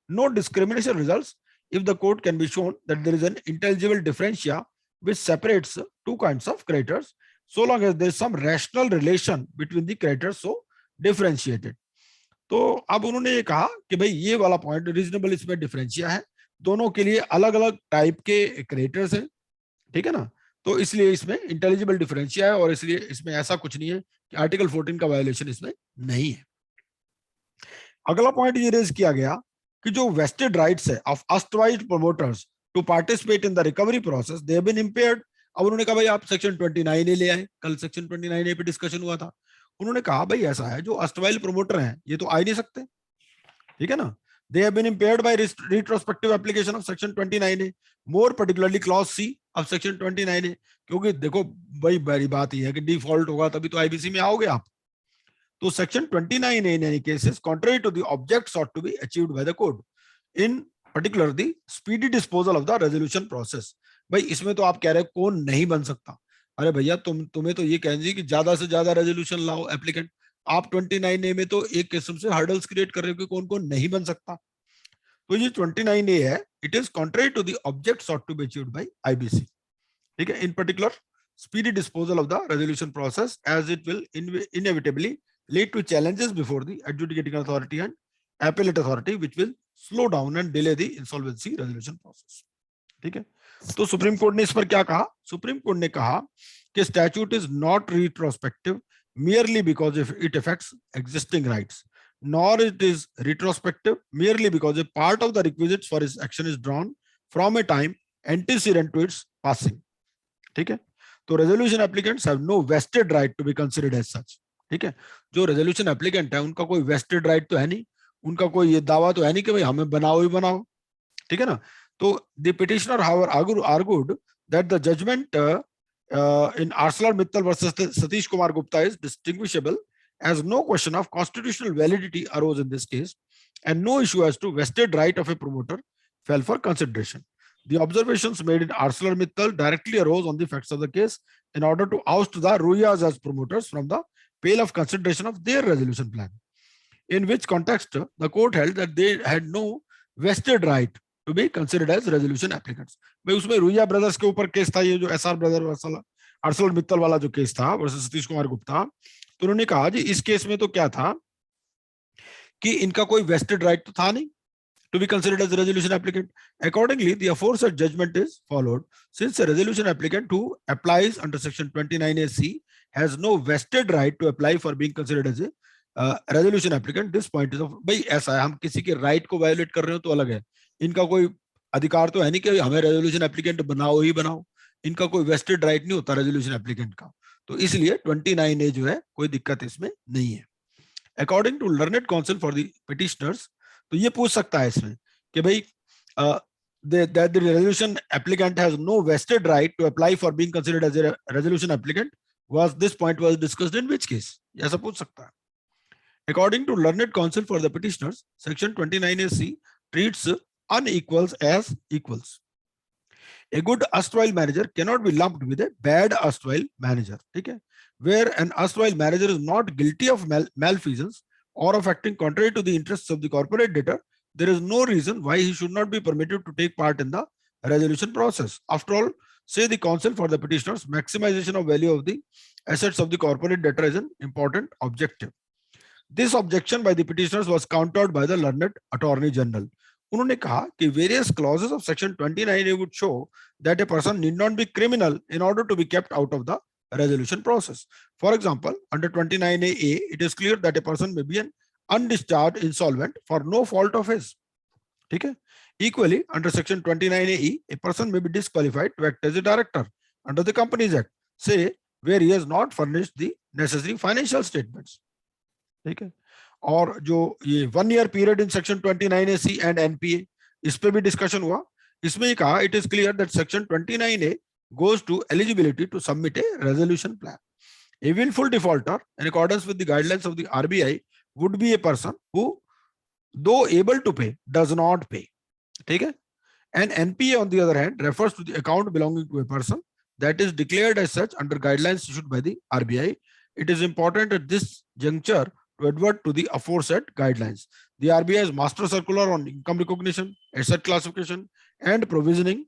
No discrimination results if the court can be shown that there is an intelligible differentia which separates two kinds of creditors, so long as there is some rational relation between the creditors so differentiated. तो अब उन्होंने ये कहा कि भाई ये वाला point reasonable इसमें डिफरेंशिया है, दोनों के लिए अलग अलग टाइप के क्रेडिटर्स हैं, ठीक है ना, तो इसलिए इसमें इंटेलिजिबल डिफरेंशिया है और इसलिए इसमें ऐसा कुछ नहीं है कि आर्टिकल 14 का वायोलेशन इसमें नहीं है। अगला पॉइंट ये रेज किया गया कि जो वेस्टेड राइट्स है ऑफ अस्टवाइज्ड promoters to participate in the recovery process they have been impaired. अब उन्होंने कहा भाई आप सेक्शन 29A ले आए, कल सेक्शन 29A पे डिस्कशन हुआ था, उन्होंने कहा भाई ऐसा है जो अस्टवाइल प्रमोटर हैं ये तो आ ही नहीं सकते, ठीक है ना, they have been impaired by retrospective application of section 29A, more particularly clause C of section 29A। क्योंकि देखो भाई बड़ी बात यह है कि डिफॉल्ट होगा तभी तो आईबीसी में आओगे आप, तो section 29A in any cases contrary to the object sought to be achieved by the code, in particular the speedy disposal of the resolution process। भाई इसमें तो आप कह रहे हैं कौन नहीं बन सकता, अरे भैया तुम्हें तो ये कह दीजिए कि ज्यादा से ज्यादा रेजोल्यूशन लाओ एप्लीकेंट, आप 29A में तो एक किस्म से हर्डल्स क्रिएट कर रहे हो कि कौन कौन नहीं बन सकता। तो ये 29A है, it is contrary to the object sought to be achieved by IBC, ठीक है, in particular speedy disposal of the resolution process as it will inevitably lead to challenges before the adjudicating authority and appellate authority which will slow down and delay the insolvency resolution process. ठीक है, तो supreme court ने इस पर क्या कहा, supreme court ने कहा कि statute is not retrospective merely because if it affects existing rights, nor it is retrospective merely because a part of the requisites for its action is drawn from a time antecedent to its passing। ठीक है, तो resolution applicants have no vested right to be considered as such। ठीक है, जो resolution applicant है उनका कोई vested right तो है नहीं, उनका कोई ये दावा तो है नहीं कि भाई हमें बनाओ ही बनाओ, ठीक है ना। तो the petitioner however argued that the judgment in ArcelorMittal versus Satish Kumar Gupta is distinguishable as no question of constitutional validity arose in this case and no issue as to vested right of a promoter fell for consideration. The observations made in ArcelorMittal directly arose on the facts of the case in order to oust the Ruyas as promoters from the pale of consideration of their resolution plan, in which context the court held that they had no vested right to be considered as resolution applicants। भाई उसमें Ruia brothers के ऊपर case था, ये जो SR brother ArcelorMittal वाला जो case था वर्सेस सतीश कुमार गुप्ता, तो उन्होंने कहा जी इस केस में तो क्या था कि इनका कोई वेस्टेड राइट तो था नहीं to be considered as a resolution applicant। Accordingly, the aforesaid judgment is followed since a resolution applicant who applies under section 29AC has no vested right to apply for being considered as a resolution applicant। This point is of भाई ऐसा है, हम किसी के right को violet कर रहे हो तो अलग है, इनका कोई अधिकार तो है नहीं कि हमें रेजोल्यूशन एप्लीकेंट बनाओ ही बनाओ, इनका कोई वेस्टेड राइट नहीं होता रेजोल्यूशन एप्लीकेंट का, तो इसलिए 29A जो है कोई दिक्कत इसमें नहीं है। According to learned counsel for the petitioners, तो ये पूछ सकता है इसमें कि भाई that the resolution applicant has no vested right to apply for being considered as a resolution applicant, was this point was discussed in which case, ऐसा पूछ सकता है। According to learned counsel for the petitioners, section 29AC treats unequals as equals। A good erstwhile manager cannot be lumped with a bad erstwhile manager, ठीक है, where an erstwhile manager is not guilty of malfeasance or of acting contrary to the interests of the corporate debtor, there is no reason why he should not be permitted to take part in the resolution process। After all, say the counsel for the petitioners, maximization of value of the assets of the corporate debtor is an important objective। This objection by the petitioners was countered by the learned attorney general। उन्होंने कहा कि various clauses of section 29A would show that a person need not be criminal in order to be kept out of the resolution process। For example, under 29A, it is clear that a person may be an undischarged insolvent for no fault of his। ठीक है, equally under section 29AE, a person may be disqualified to act as a director under the Companies Act, say where he has not furnished the necessary financial statements। ठीक है, और जो ये 1 year period in section 29AC and NPA, इस पे भी discussion हुआ। इसमें ये कहा, it is clear that section 29A goes to eligibility to submit a resolution plan. A willful defaulter, in accordance with the guidelines of the RBI, would be a person who, though able to pay, does not pay. ठीक है? And NPA, on the other hand, refers to the account belonging to a person that is declared as such under guidelines issued by the RBI. It is important at this juncture to advert to the aforesaid guidelines. The RBI's master circular on income recognition, asset classification, and provisioning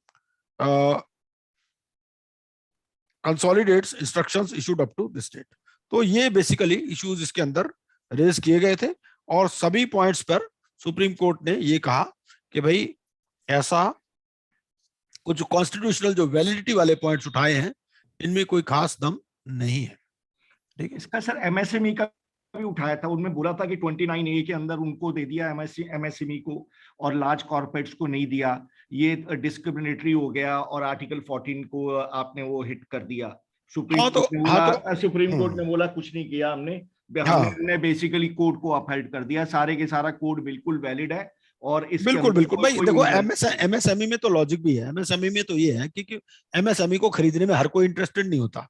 consolidates instructions issued up to this date. तो ये basically issues इसके अंदर raise किए गए थे और सभी points पर सुप्रीम कोर्ट ने ये कहा कि भाई ऐसा कुछ कॉन्स्टिट्यूशनल जो वैलिडिटी वाले पॉइंट्स उठाए हैं इनमें कोई खास दम नहीं है. ठीक है. इसका सर एमएसएमई का भी उठाया था, उनमें बोला था कि 29A के अंदर उनको दे दिया एमएसएमई को और लार्ज कॉर्पोरेट्स को नहीं दिया, ये डिस्क्रिमिनेटरी हो गया और आर्टिकल 14 को आपने वो हिट कर दिया. सुप्रीम कोर्ट ने बोला कुछ नहीं किया हमने बेसिकली कोड को अपहेल्ड कर दिया. सारे के सारा कोड बिल्कुल वैलिड है और इस बिल्कुल बिल्कुल भाई देखो एमएसएमई में तो लॉजिक भी है. एमएसएमई में तो ये है कि एमएसएमई को खरीदने में हर कोई इंटरेस्टेड नहीं होता.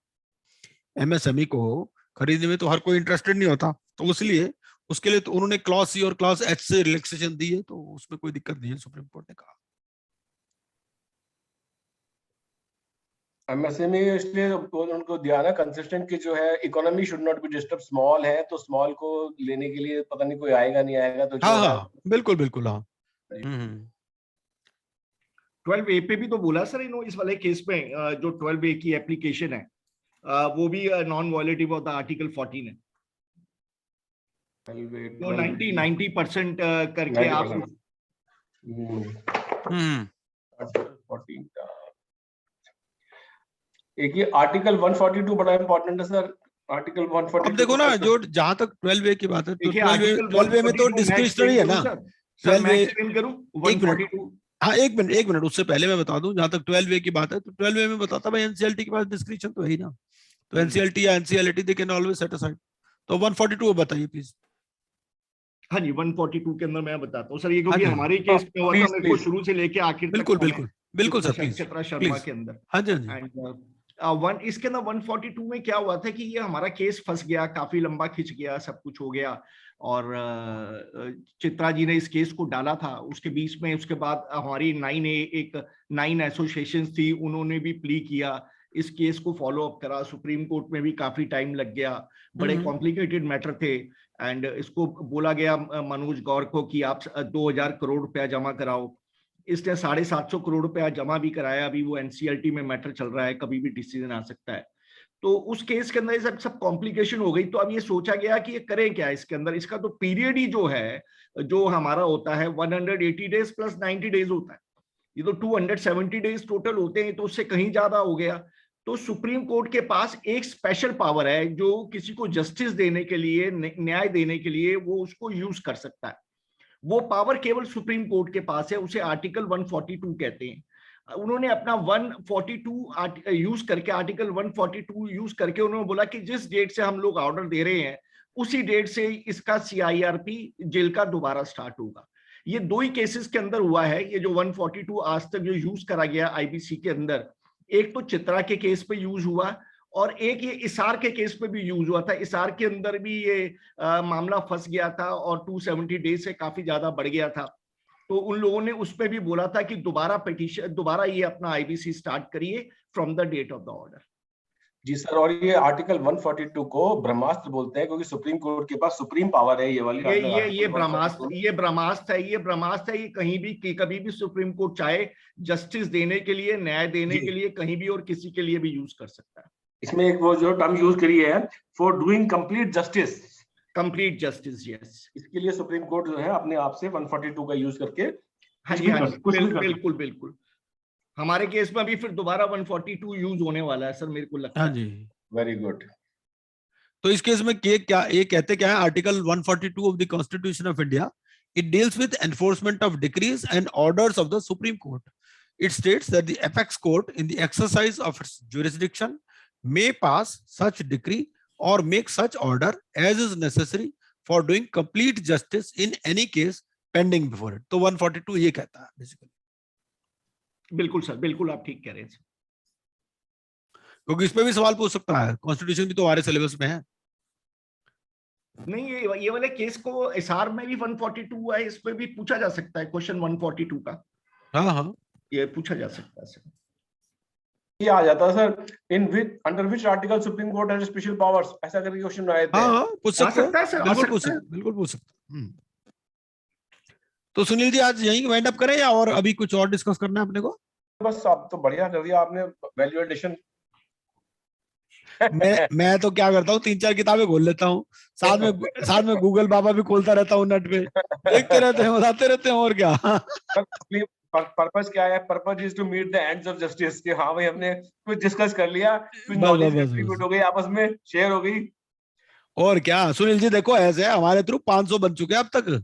एमएसएमई को खरीदने में तो हर कोई इंटरेस्टेड नहीं होता, तो इसलिए उसके लिए तो उन्होंने क्लॉज सी और क्लॉज एच से रिलैक्सेशन दी है, तो उसमें कोई दिक्कत नहीं है, सुप्रीम कोर्ट ने कहा. एमएसएमई इसलिए उनको दिया ना कंसिस्टेंट की जो है economy should not be disturb. Small है तो स्मॉल को लेने के लिए पता नहीं कोई आएगा नहीं आएगा तो हाँ बिल्कुल बिल्कुल. हाँ 12A पे भी तो बोला सर इन्होंने इस वाले केस में जो 12A की एप्लीकेशन है वो भी non violative of the article 14 है. तो 90% करके आप 14 का एक ये आर्टिकल 142 बड़ा इंपॉर्टेंट है सर. आर्टिकल 142 अब देखो ना, जो जहां तक 12A की बात है तो 12A में तो डिस्क्रिशनरी है ना. 12A करूं 142. हाँ एक मिनट उससे पहले मैं बता दूं, जहां तक 12A की बात है तो 12A में बताता भाई एनसीएलटी के पास डिस्क्रिप्शन तो है ही ना, तो एनसीएलटी या NCLT they can always set aside. तो 142 बताइए प्लीज. हाँ जी 142 के अंदर मैं बताता हूँ सर, ये क्योंकि हमारे केस में हुआ था, मेरे को शुरू से लेके आखिर बिल्कुल बिल्कुल बिल्कुल सर प्लीज. चित्रा शर्मा के अंदर. हाँ जी. इसके अंदर 142 में क्या हुआ था कि ये हमारा केस फंस गया, काफी लंबा खिंच गया, सब कुछ हो गया और चित्रा जी ने इस केस को डाला था. उसके बीच में उसके बाद हमारी 9 एसोसिएशंस थी, उन्होंने भी प्ली किया, इस केस को फॉलो अप करा. सुप्रीम कोर्ट में भी काफी टाइम लग गया, बड़े कॉम्प्लिकेटेड मैटर थे. एंड इसको बोला गया मनोज गौर को कि आप 2000 करोड़ रुपया जमा कराओ. इसने 750 करोड़ रुपया जमा भी कराया. अभी वो एनसीएलटी में मैटर चल रहा है, कभी भी डिसीजन आ सकता है. तो उस केस के अंदर सब कॉम्प्लिकेशन हो गई. तो अब ये सोचा गया कि ये करें क्या इसके अंदर. इसका तो पीरियड ही जो है, जो हमारा होता है 180 डेज प्लस 90 डेज होता है, ये तो 270 डेज टोटल होते हैं, तो उससे कहीं ज्यादा हो गया. तो सुप्रीम कोर्ट के पास एक स्पेशल पावर है जो किसी को जस्टिस देने के लिए, न्याय देने के लिए वो उसको यूज कर सकता है. वो पावर केवल सुप्रीम कोर्ट के पास है, उसे आर्टिकल 142 कहते हैं. उन्होंने अपना 142 यूज करके, आर्टिकल 142 यूज करके उन्होंने बोला कि जिस डेट से हम लोग ऑर्डर दे रहे हैं उसी डेट से इसका CIRP जेल का दोबारा स्टार्ट होगा. ये दो ही केसेस के अंदर हुआ है. ये जो 142 आज तक जो यूज करा गया IBC के अंदर, एक तो चित्रा के केस पे यूज हुआ और एक ये इसार के केस पे भी यूज हुआ था. इसार के अंदर भी ये मामला फंस गया था और 270 डेज से काफी ज्यादा बढ़ गया था. तो उन लोगों ने उस पे भी बोला था कि दोबारा ये अपना IBC स्टार्ट करिए from the date of the order. जी सर, और ये आर्टिकल 142 को ब्रह्मास्त्र बोलते हैं क्योंकि सुप्रीम कोर्ट के पास सुप्रीम पावर है ये वाली. ये ब्रह्मास्त्र है. ये कहीं भी कभी भी सुप्रीम कोर्ट चाहे जस्टिस देने के लिए, न्याय देने के लिए, कहीं भी और किसी के लिए भी यूज कर सकता है. इसमें एक वो जो टर्म यूज करी है, for doing complete justice. Complete justice, yes. इसके लिए सुप्रीम कोर्ट जो है अपने आप से 142 का यूज करके. हाँ जी, बिल्कुल. हमारे केस में भी फिर दोबारा 142 यूज होने वाला है सर, मेरे को लगता है. हाँ जी, वेरी गुड. तो इस केस में ये कहते क्या है, article 142 of the constitution of India, it deals with enforcement of decrease and orders of the supreme court. It states that the apex court in the exercise of its jurisdiction may pass such decree or make such order as is necessary for doing complete justice in any case pending before it. तो 142 ये कहता है basically. बिल्कुल sir, बिल्कुल आप ठीक कह रहे हैं. क्योंकि इस पे भी सवाल पूछ सकता है, कॉन्स्टिट्यूशन भी तो हमारे सिलेबस में है। नहीं, ये वाले केस को एसआर में भी 142 है, इस पे भी पूछा जा सकता है क्वेश्चन 142 का। हाँ हाँ, ये पूछा जा सकता है सर। ये आ जाता है sir, in which under which article supreme court has special powers, ऐसा करके क्वेश्चन आए थे। हाँ हाँ, पूछ आ सकते हैं, सकता है सर, आ बिल्कुल पूछ सकता है। सकते, बिल्कुल पूछ सकते। तो सुनील जी आज यहीं वाइंड अप करें या और अभी कुछ और डिस्कस करना है अपने को? बस आप तो बढ़िया कर दिया आपने, वैल्यू एडिशन। मैं तो क्या करता हूँ, 3-4 किताबें खोल लेता हूँ, साथ में गूगल बाबा भी खोलता रहता हूँ नेट पे, देखते रहते हैं, बताते रहते हैं, और क्या। पर्पस क्या है? Purpose is to meet the ends of justice, कि हाँ भाई हमने कुछ डिस्कस कर लिया, कुछ बस नॉलेज बस बस डिस्ट्रीब्यूट बस। हो गई, आपस में शेयर हो गई। और क्या सुनील जी, देखो ऐसे है, हमारे थ्रू 500 बन चुके हैं अब तक,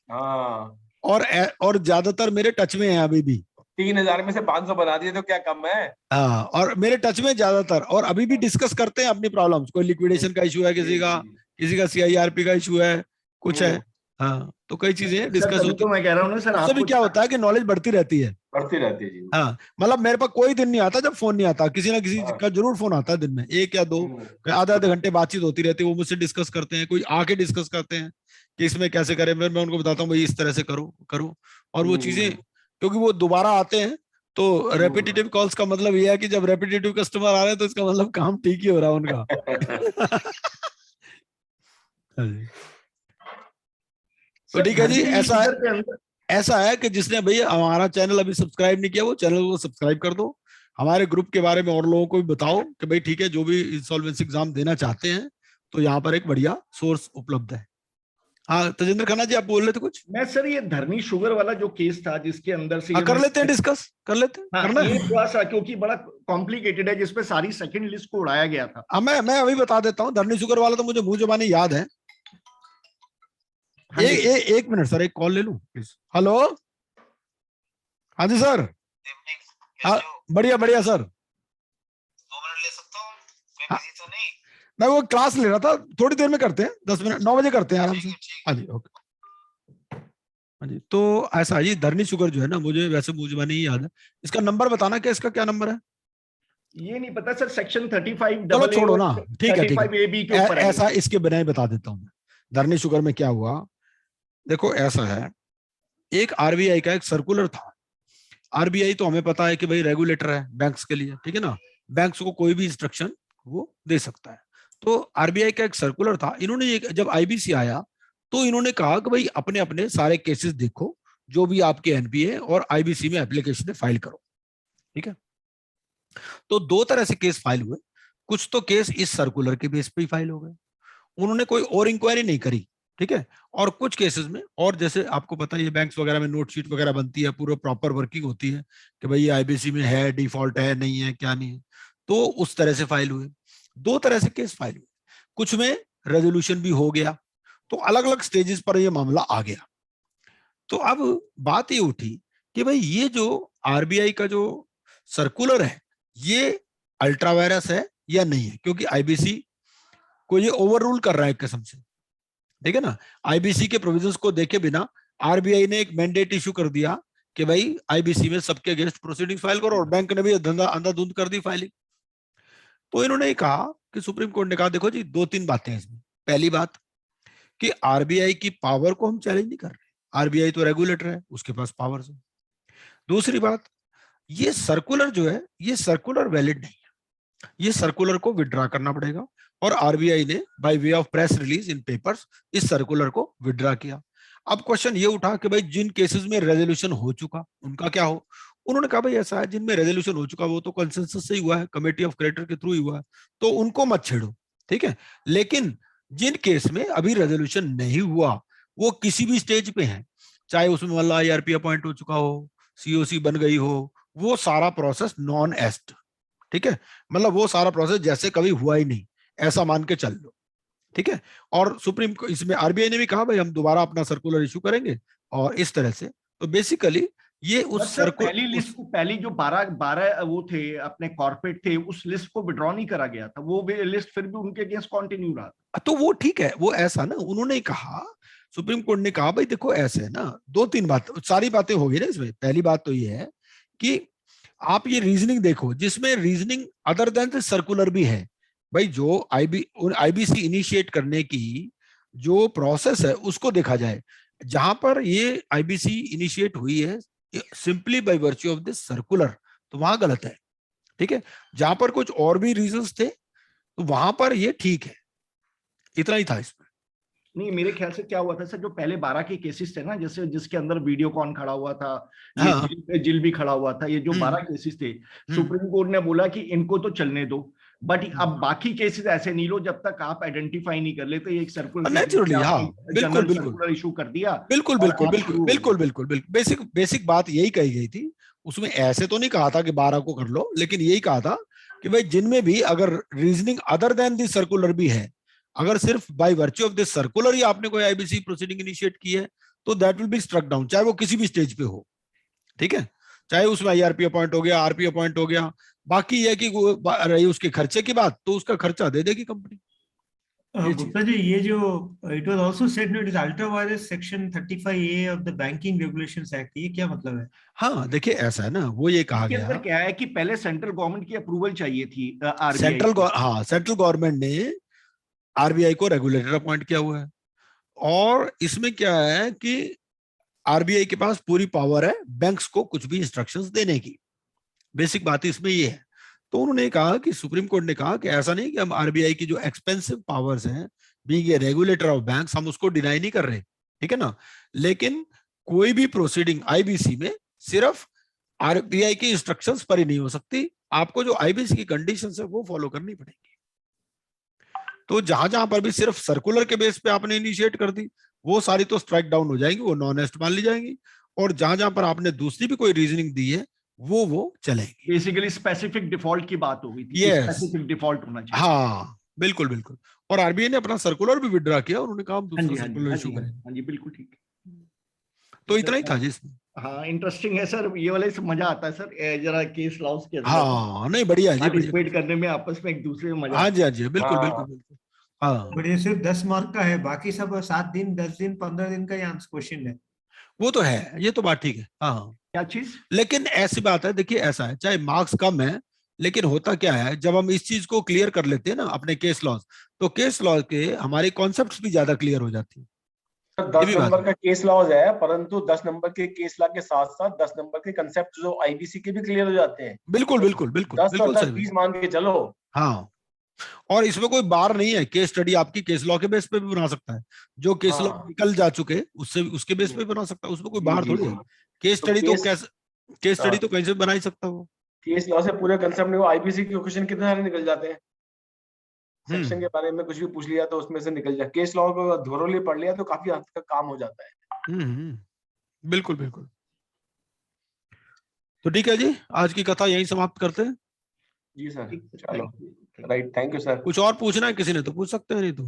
हाँ, और ज्यादातर मेरे टच में है अभी भी। 3000 में से 500 बना दिए तो क्या कम है? हाँ, और मेरे टच में ज्यादातर, और अभी भी डिस्कस करते हैं अपनी प्रॉब्लम्स, कोई लिक्विडेशन का इशू है जी, किसी का सीआईआरपी का इशू है, कुछ है। हम्म, हाँ, तो कई चीजें सर डिस्कस तभी होती तो मैं कह रहा हूँ ना सर, उससे भी आपको क्या होता है कि नॉलेज बढ़ती रहती है। बढ़ती रहती है जी। हाँ, मतलब मेरे पास कोई दिन नहीं आता जब फोन नहीं आता, किसी ना किसी हाँ, का जरूर फोन आता है दिन में, 1 या 2, आधे आधे घंटे बातचीत होती रहती है, वो मुझसे डिस्कस करते हैं, कोई आके डिस्कस करते हैं कि इसमें कैसे करें, मैं उनको बताता हूँ भाई इस तरह से करो करो, और वो चीजें, क्योंकि वो दोबारा आते हैं, तो रेपिटेटिव कॉल्स का मतलब ये है कि जब रेपिटेटिव कस्टमर आ रहे हैं तो इसका मतलब काम ठीक ही हो रहा है उनका। हाँ जी। तो ठीक है जी, ऐसा है कि जिसने भैया हमारा चैनल अभी सब्सक्राइब नहीं किया, वो चैनल को सब्सक्राइब कर दो, हमारे ग्रुप के बारे में और लोगों को भी बताओ कि भाई ठीक है, जो भी इंसॉल्वेंसी एग्जाम देना चाहते हैं तो यहाँ पर एक बढ़िया सोर्स उपलब्ध है। हाँ तजेंद्र खन्ना जी, आप बोल रहे थे कुछ? मैं सर ये धरनी शुगर वाला जो केस था जिसके अंदर से कर लेते हैं, डिस्कस कर लेते हैं, हाँ, करना ये है। थोड़ा सा क्योंकि बड़ा कॉम्प्लिकेटेड है, जिसपे सारी सेकंड लिस्ट को उड़ाया गया था। हाँ, मैं अभी बता देता हूँ, धरनी शुगर वाला तो मुझे मुंह जुबानी याद है। हाँ जी। एक मिनट सर, एक कॉल ले लूं प्लीज। हेलो, हाँ जी सर। हाँ, बढ़िया बढ़िया सर। 2 मिनट ले सकता हूँ? मैं हाँ, बिजी तो नहीं? मैं वो क्लास ले रहा था, थोड़ी देर में करते हैं, 10 मिनट, 9 बजे करते हैं आराम से। हाँ जी, ओके। हाँ जी, तो ऐसा है जी, धरनी शुगर जो है ना, मुझे वैसे मुंह जुबानी ही याद है, इसका नंबर बताना, क्या इसका क्या नंबर है? ये नहीं पता सर, सेक्शन 35 चलो AA छोड़ो ना, और ठीक है 35 AB के ऊपर है। ऐसा इसके बिना ही बता देता हूँ मैं। धरनी शुगर में क्या हुआ, देखो ऐसा है, एक आरबीआई का एक सर्कुलर था। आरबीआई तो हमें पता है कि भाई रेगुलेटर है बैंक्स के लिए, ठीक है ना, बैंक्स को कोई भी इंस्ट्रक्शन वो दे सकता है। तो आरबीआई का एक सर्कुलर था, इन्होंने जब आईबीसी आया तो इन्होंने कहा कि भाई अपने अपने सारे केसेस देखो, जो भी आपके एनपीए और आईबीसी में एप्लीकेशन फाइल करो, ठीक है। तो 2 तरह से केस फाइल हुए, कुछ तो केस इस सर्कुलर के बेस पे ही फाइल हो गए, उन्होंने कोई और इंक्वायरी नहीं करी, ठीक है। और कुछ केसेस में, और जैसे आपको पता है ये बैंक्स वगैरह में नोट शीट वगैरह बनती है, पूरा प्रॉपर वर्किंग होती है कि भाई ये आईबीसी में है, डिफॉल्ट है, नहीं है, क्या नहीं है, तो उस तरह से फाइल हुए। 2 तरह से केस फाइल हुए, कुछ में रेजोल्यूशन भी हो गया, तो अलग अलग स्टेजेस पर ये मामला आ गया। तो अब बात ये उठी कि भाई ये जो आरबीआई का जो सर्कुलर है, ये अल्ट्रा वायरस है या नहीं है, क्योंकि आईबीसी को ये ओवर रूल कर रहा है एक किस्म से, ठीक है ना। आईबीसी के प्रोविजंस को देखे बिना आरबीआई ने एक मैंडेट इशू कर दिया कि भाई आईबीसी में सबके अगेंस्ट प्रोसीडिंग फाइल करो, और बैंक ने भी धंधा अंधाधुंध कर दी फाइलिंग। तो इन्होंने कहा कि सुप्रीम कोर्ट ने कहा देखो जी, 2-3 बातें हैं इसमें। पहली बात कि आरबीआई की पावर को हम चैलेंज नहीं कर रहे, आरबीआई तो रेगुलेटर है, उसके पास पावर है। दूसरी बात, ये सर्कुलर जो है, ये सर्कुलर वैलिड नहीं है, ये सर्कुलर को विड्रॉ करना पड़ेगा, और आरबीआई ने by way of press release in papers इस सर्कुलर को विड्रॉ किया। अब क्वेश्चन ये उठा कि भाई जिन केसेस में रेजोल्यूशन हो चुका उनका क्या हो। उन्होंने कहा भाई ऐसा है, जिनमें रेजोल्यूशन हो चुका वो तो कंसेंसस से ही हुआ है, कमेटी ऑफ क्रेडिटर के थ्रू ही हुआ है, तो उनको मत छेड़ो, ठीक है। लेकिन जिन केस में अभी रेजोल्यूशन नहीं हुआ, वो किसी भी स्टेज पे है, चाहे उसमें मतलब आईआरपी अपॉइंट हो चुका हो, सीओसी बन गई हो, वो सारा प्रोसेस नॉन एस्ट, ठीक है, मतलब वो सारा प्रोसेस जैसे कभी हुआ ही नहीं, ऐसा मान के चल लो, ठीक है। और सुप्रीम को इसमें आरबीआई ने भी कहा भाई हम दोबारा अपना सर्कुलर इशू करेंगे, और इस तरह से। तो बेसिकली ये उस सर्कुलर, पहली लिस्ट को, पहली जो 12 वो थे अपने कॉर्पोरेट थे, उस लिस्ट को विड्रॉ नहीं करा गया था, वो लिस्ट फिर भी उनके अगेंस्ट कंटिन्यू रहा। तो वो ठीक है, वो ऐसा ना, उन्होंने कहा, सुप्रीम कोर्ट ने कहा भाई देखो ऐसे है ना, 2-3 बात, सारी बातें हो गई ना इसमें। पहली बात तो ये है कि आप ये रीजनिंग देखो जिसमें रीजनिंग अदर देन सर्कुलर भी है। भाई जो आईबीसी इनिशिएट करने की जो प्रोसेस है उसको देखा जाए। जहां पर ये आईबीसी इनिशिएट हुई है simply by virtue of this circular, तो वहां गलत है। ठीक है, जहां पर कुछ और भी रीजंस थे तो वहां पर ये ठीक है। इतना ही था इसमें। नहीं, मेरे ख्याल से क्या हुआ था सर, जो पहले 12 के केसेस थे ना, जैसे जिसके अंदर वीडियोकॉन खड़ा हुआ था, ये हाँ। जिल भी खड़ा हुआ था, ये जो 12 केसेस थे, सुप्रीम कोर्ट ने बोला कि इनको तो चलने दो, बट अब बाकी केसेस ऐसे नहीं लो जब तक आप आइडेंटिफाई नहीं कर लेते। एक सर्कुलर नेचुरली, हाँ, बिल्कुल बिल्कुल सर्कुलर इशू कर दिया। बिल्कुल बिल्कुल बिल्कुल बिल्कुल बिल्कुल बिल्कुल बेसिक बात यही कही गई थी। उसमें ऐसे तो नहीं कहा था कि 12 को कर लो, लेकिन यही कहा था कि भाई जिनमें भी अगर reasoning other than this circular भी है, अगर सिर्फ by virtue of this circular ही आपने कोई आईबीसी प्रोसीडिंग इनिशिएट की है तो that will be struck down, चाहे वो किसी भी स्टेज पे हो। ठीक है, चाहे उसमें आईआरपी अपॉइंट हो गया, आरपी अपॉइंट हो गया। बाकी यह कि रही उसके खर्चे की बात, तो उसका खर्चा दे देगी कंपनी। गुप्ता जी, ये जो it was also said that is ultra vires section 35A of the banking regulations act, ये क्या मतलब है? हाँ देखिए, ऐसा है ना, वो ये कहा इसके अंदर गया क्या है कि पहले सेंट्रल गवर्नमेंट की अप्रूवल चाहिए थी सेंट्रल गवर्नमेंट ने आरबीआई को रेगुलेटर अपॉइंट किया हुआ है, और इसमें क्या है कि आरबीआई के पास पूरी पावर है बैंक्स को कुछ भी इंस्ट्रक्शंस देने की। बेसिक बात इसमें ये है। तो उन्होंने कहा कि सुप्रीम कोर्ट ने कहा कि ऐसा नहीं कि हम आरबीआई की जो एक्सपेंसिव पावर्स हैं, being a regulator of banks, हम उसको डिनाई नहीं कर रहे, ठीक है ना, लेकिन कोई भी प्रोसीडिंग आईबीसी में सिर्फ आरबीआई की इंस्ट्रक्शंस पर ही नहीं हो सकती, आपको जो आईबीसी की कंडीशंस है वो फॉलो करनी पड़ेगी। तो जहां जहां पर भी सिर्फ सर्कुलर के बेस पे आपने इनिशिएट कर दी, वो सारी तो स्ट्राइक डाउन हो जाएंगी, वो नॉन एस्ट मान ली जाएंगी, और जहां जहां पर आपने दूसरी भी कोई रीजनिंग दी है वो चलेगी। बेसिकली स्पेसिफिक डिफॉल्ट की बात हो गई थी। Yes. स्पेसिफिक डिफॉल्ट होना चाहिए। हाँ बिल्कुल बिल्कुल। और आरबीआई ने अपना सर्कुलर भी विड्रॉ किया, उन्होंने कहा हम हाँ जी, दूसरा हाँ जी, सर्कुलर हाँ इशू जी, करेंगे। हाँ जी, बिल्कुल ठीक। तो इतना ही था जी इसमें। हाँ, इंटरेस्टिंग है सर, ये वाले से मजा आता है सर, जरा केस लॉस के अंदर हाँ नहीं, बढ़िया है जी, बढ़िया। पार्टिसिपेट करने में आपस में एक दूसरे में मजा हाँ आता जी, हाँ जी, बिल्कुल हाँ। बिल्कुल बिल्कुल। हाँ बट ये सिर्फ 10 मार्क का है, बाकी सब 7 दिन, 10 दिन, 15 दिन का ये क्वेश्चन है। वो तो है, ये तो बात ठीक है। हाँ है। क्या चीज? लेकिन ऐसी बात है, देखिए ऐसा है, चाहे मार्क्स कम है, लेकिन होता क्या है, जब हम इस चीज को क्लियर कर लेते हैं ना अपने केस लॉज, तो केस लॉज के हमारे कॉन्सेप्ट्स भी ज्यादा क्लियर हो जाती है। सर, ये 10 भी बात नंबर है। का केस लॉज है, परंतु 10 नंबर के केस लॉ के साथ साथ 10 नंबर के कंसेप्ट जो आईबीसी के भी क्लियर हो जाते हैं। बिल्कुल बिल्कुल बिल्कुल 10 और बिल्कुल 10 सही। 20 मान के चलो। हाँ, और इसमें कोई बार नहीं है, केस स्टडी आपकी केस लॉ के बेस पे भी बना सकता है, जो केस लॉ हाँ। निकल जा चुके उससे उसके बेस पे भी बना सकता है, उसमें कोई जी, बार जी, थोड़ी जी। है। केस तो स्टडी तो केस केस स्टडी हाँ, तो कहीं से भी बना ही सकता है वो। केस लॉ से पूरे कंसेप्ट में वो आईबीसी के क्वेश्चन कितने सारे निकल जाते हैं। सेक्शन के बारे में कुछ भी पूछ लिया तो उसमें से निकल जाए। केस लॉ को धोरोली पढ़ लिया तो काफी हद तक काम हो जाता है। बिल्कुल बिल्कुल। तो ठीक है जी, आज की कथा यहीं समाप्त करते हैं। जी सर, चलो, राइट, थैंक यू सर। कुछ और पूछना है किसी ने तो पूछ सकते हैं, नहीं तो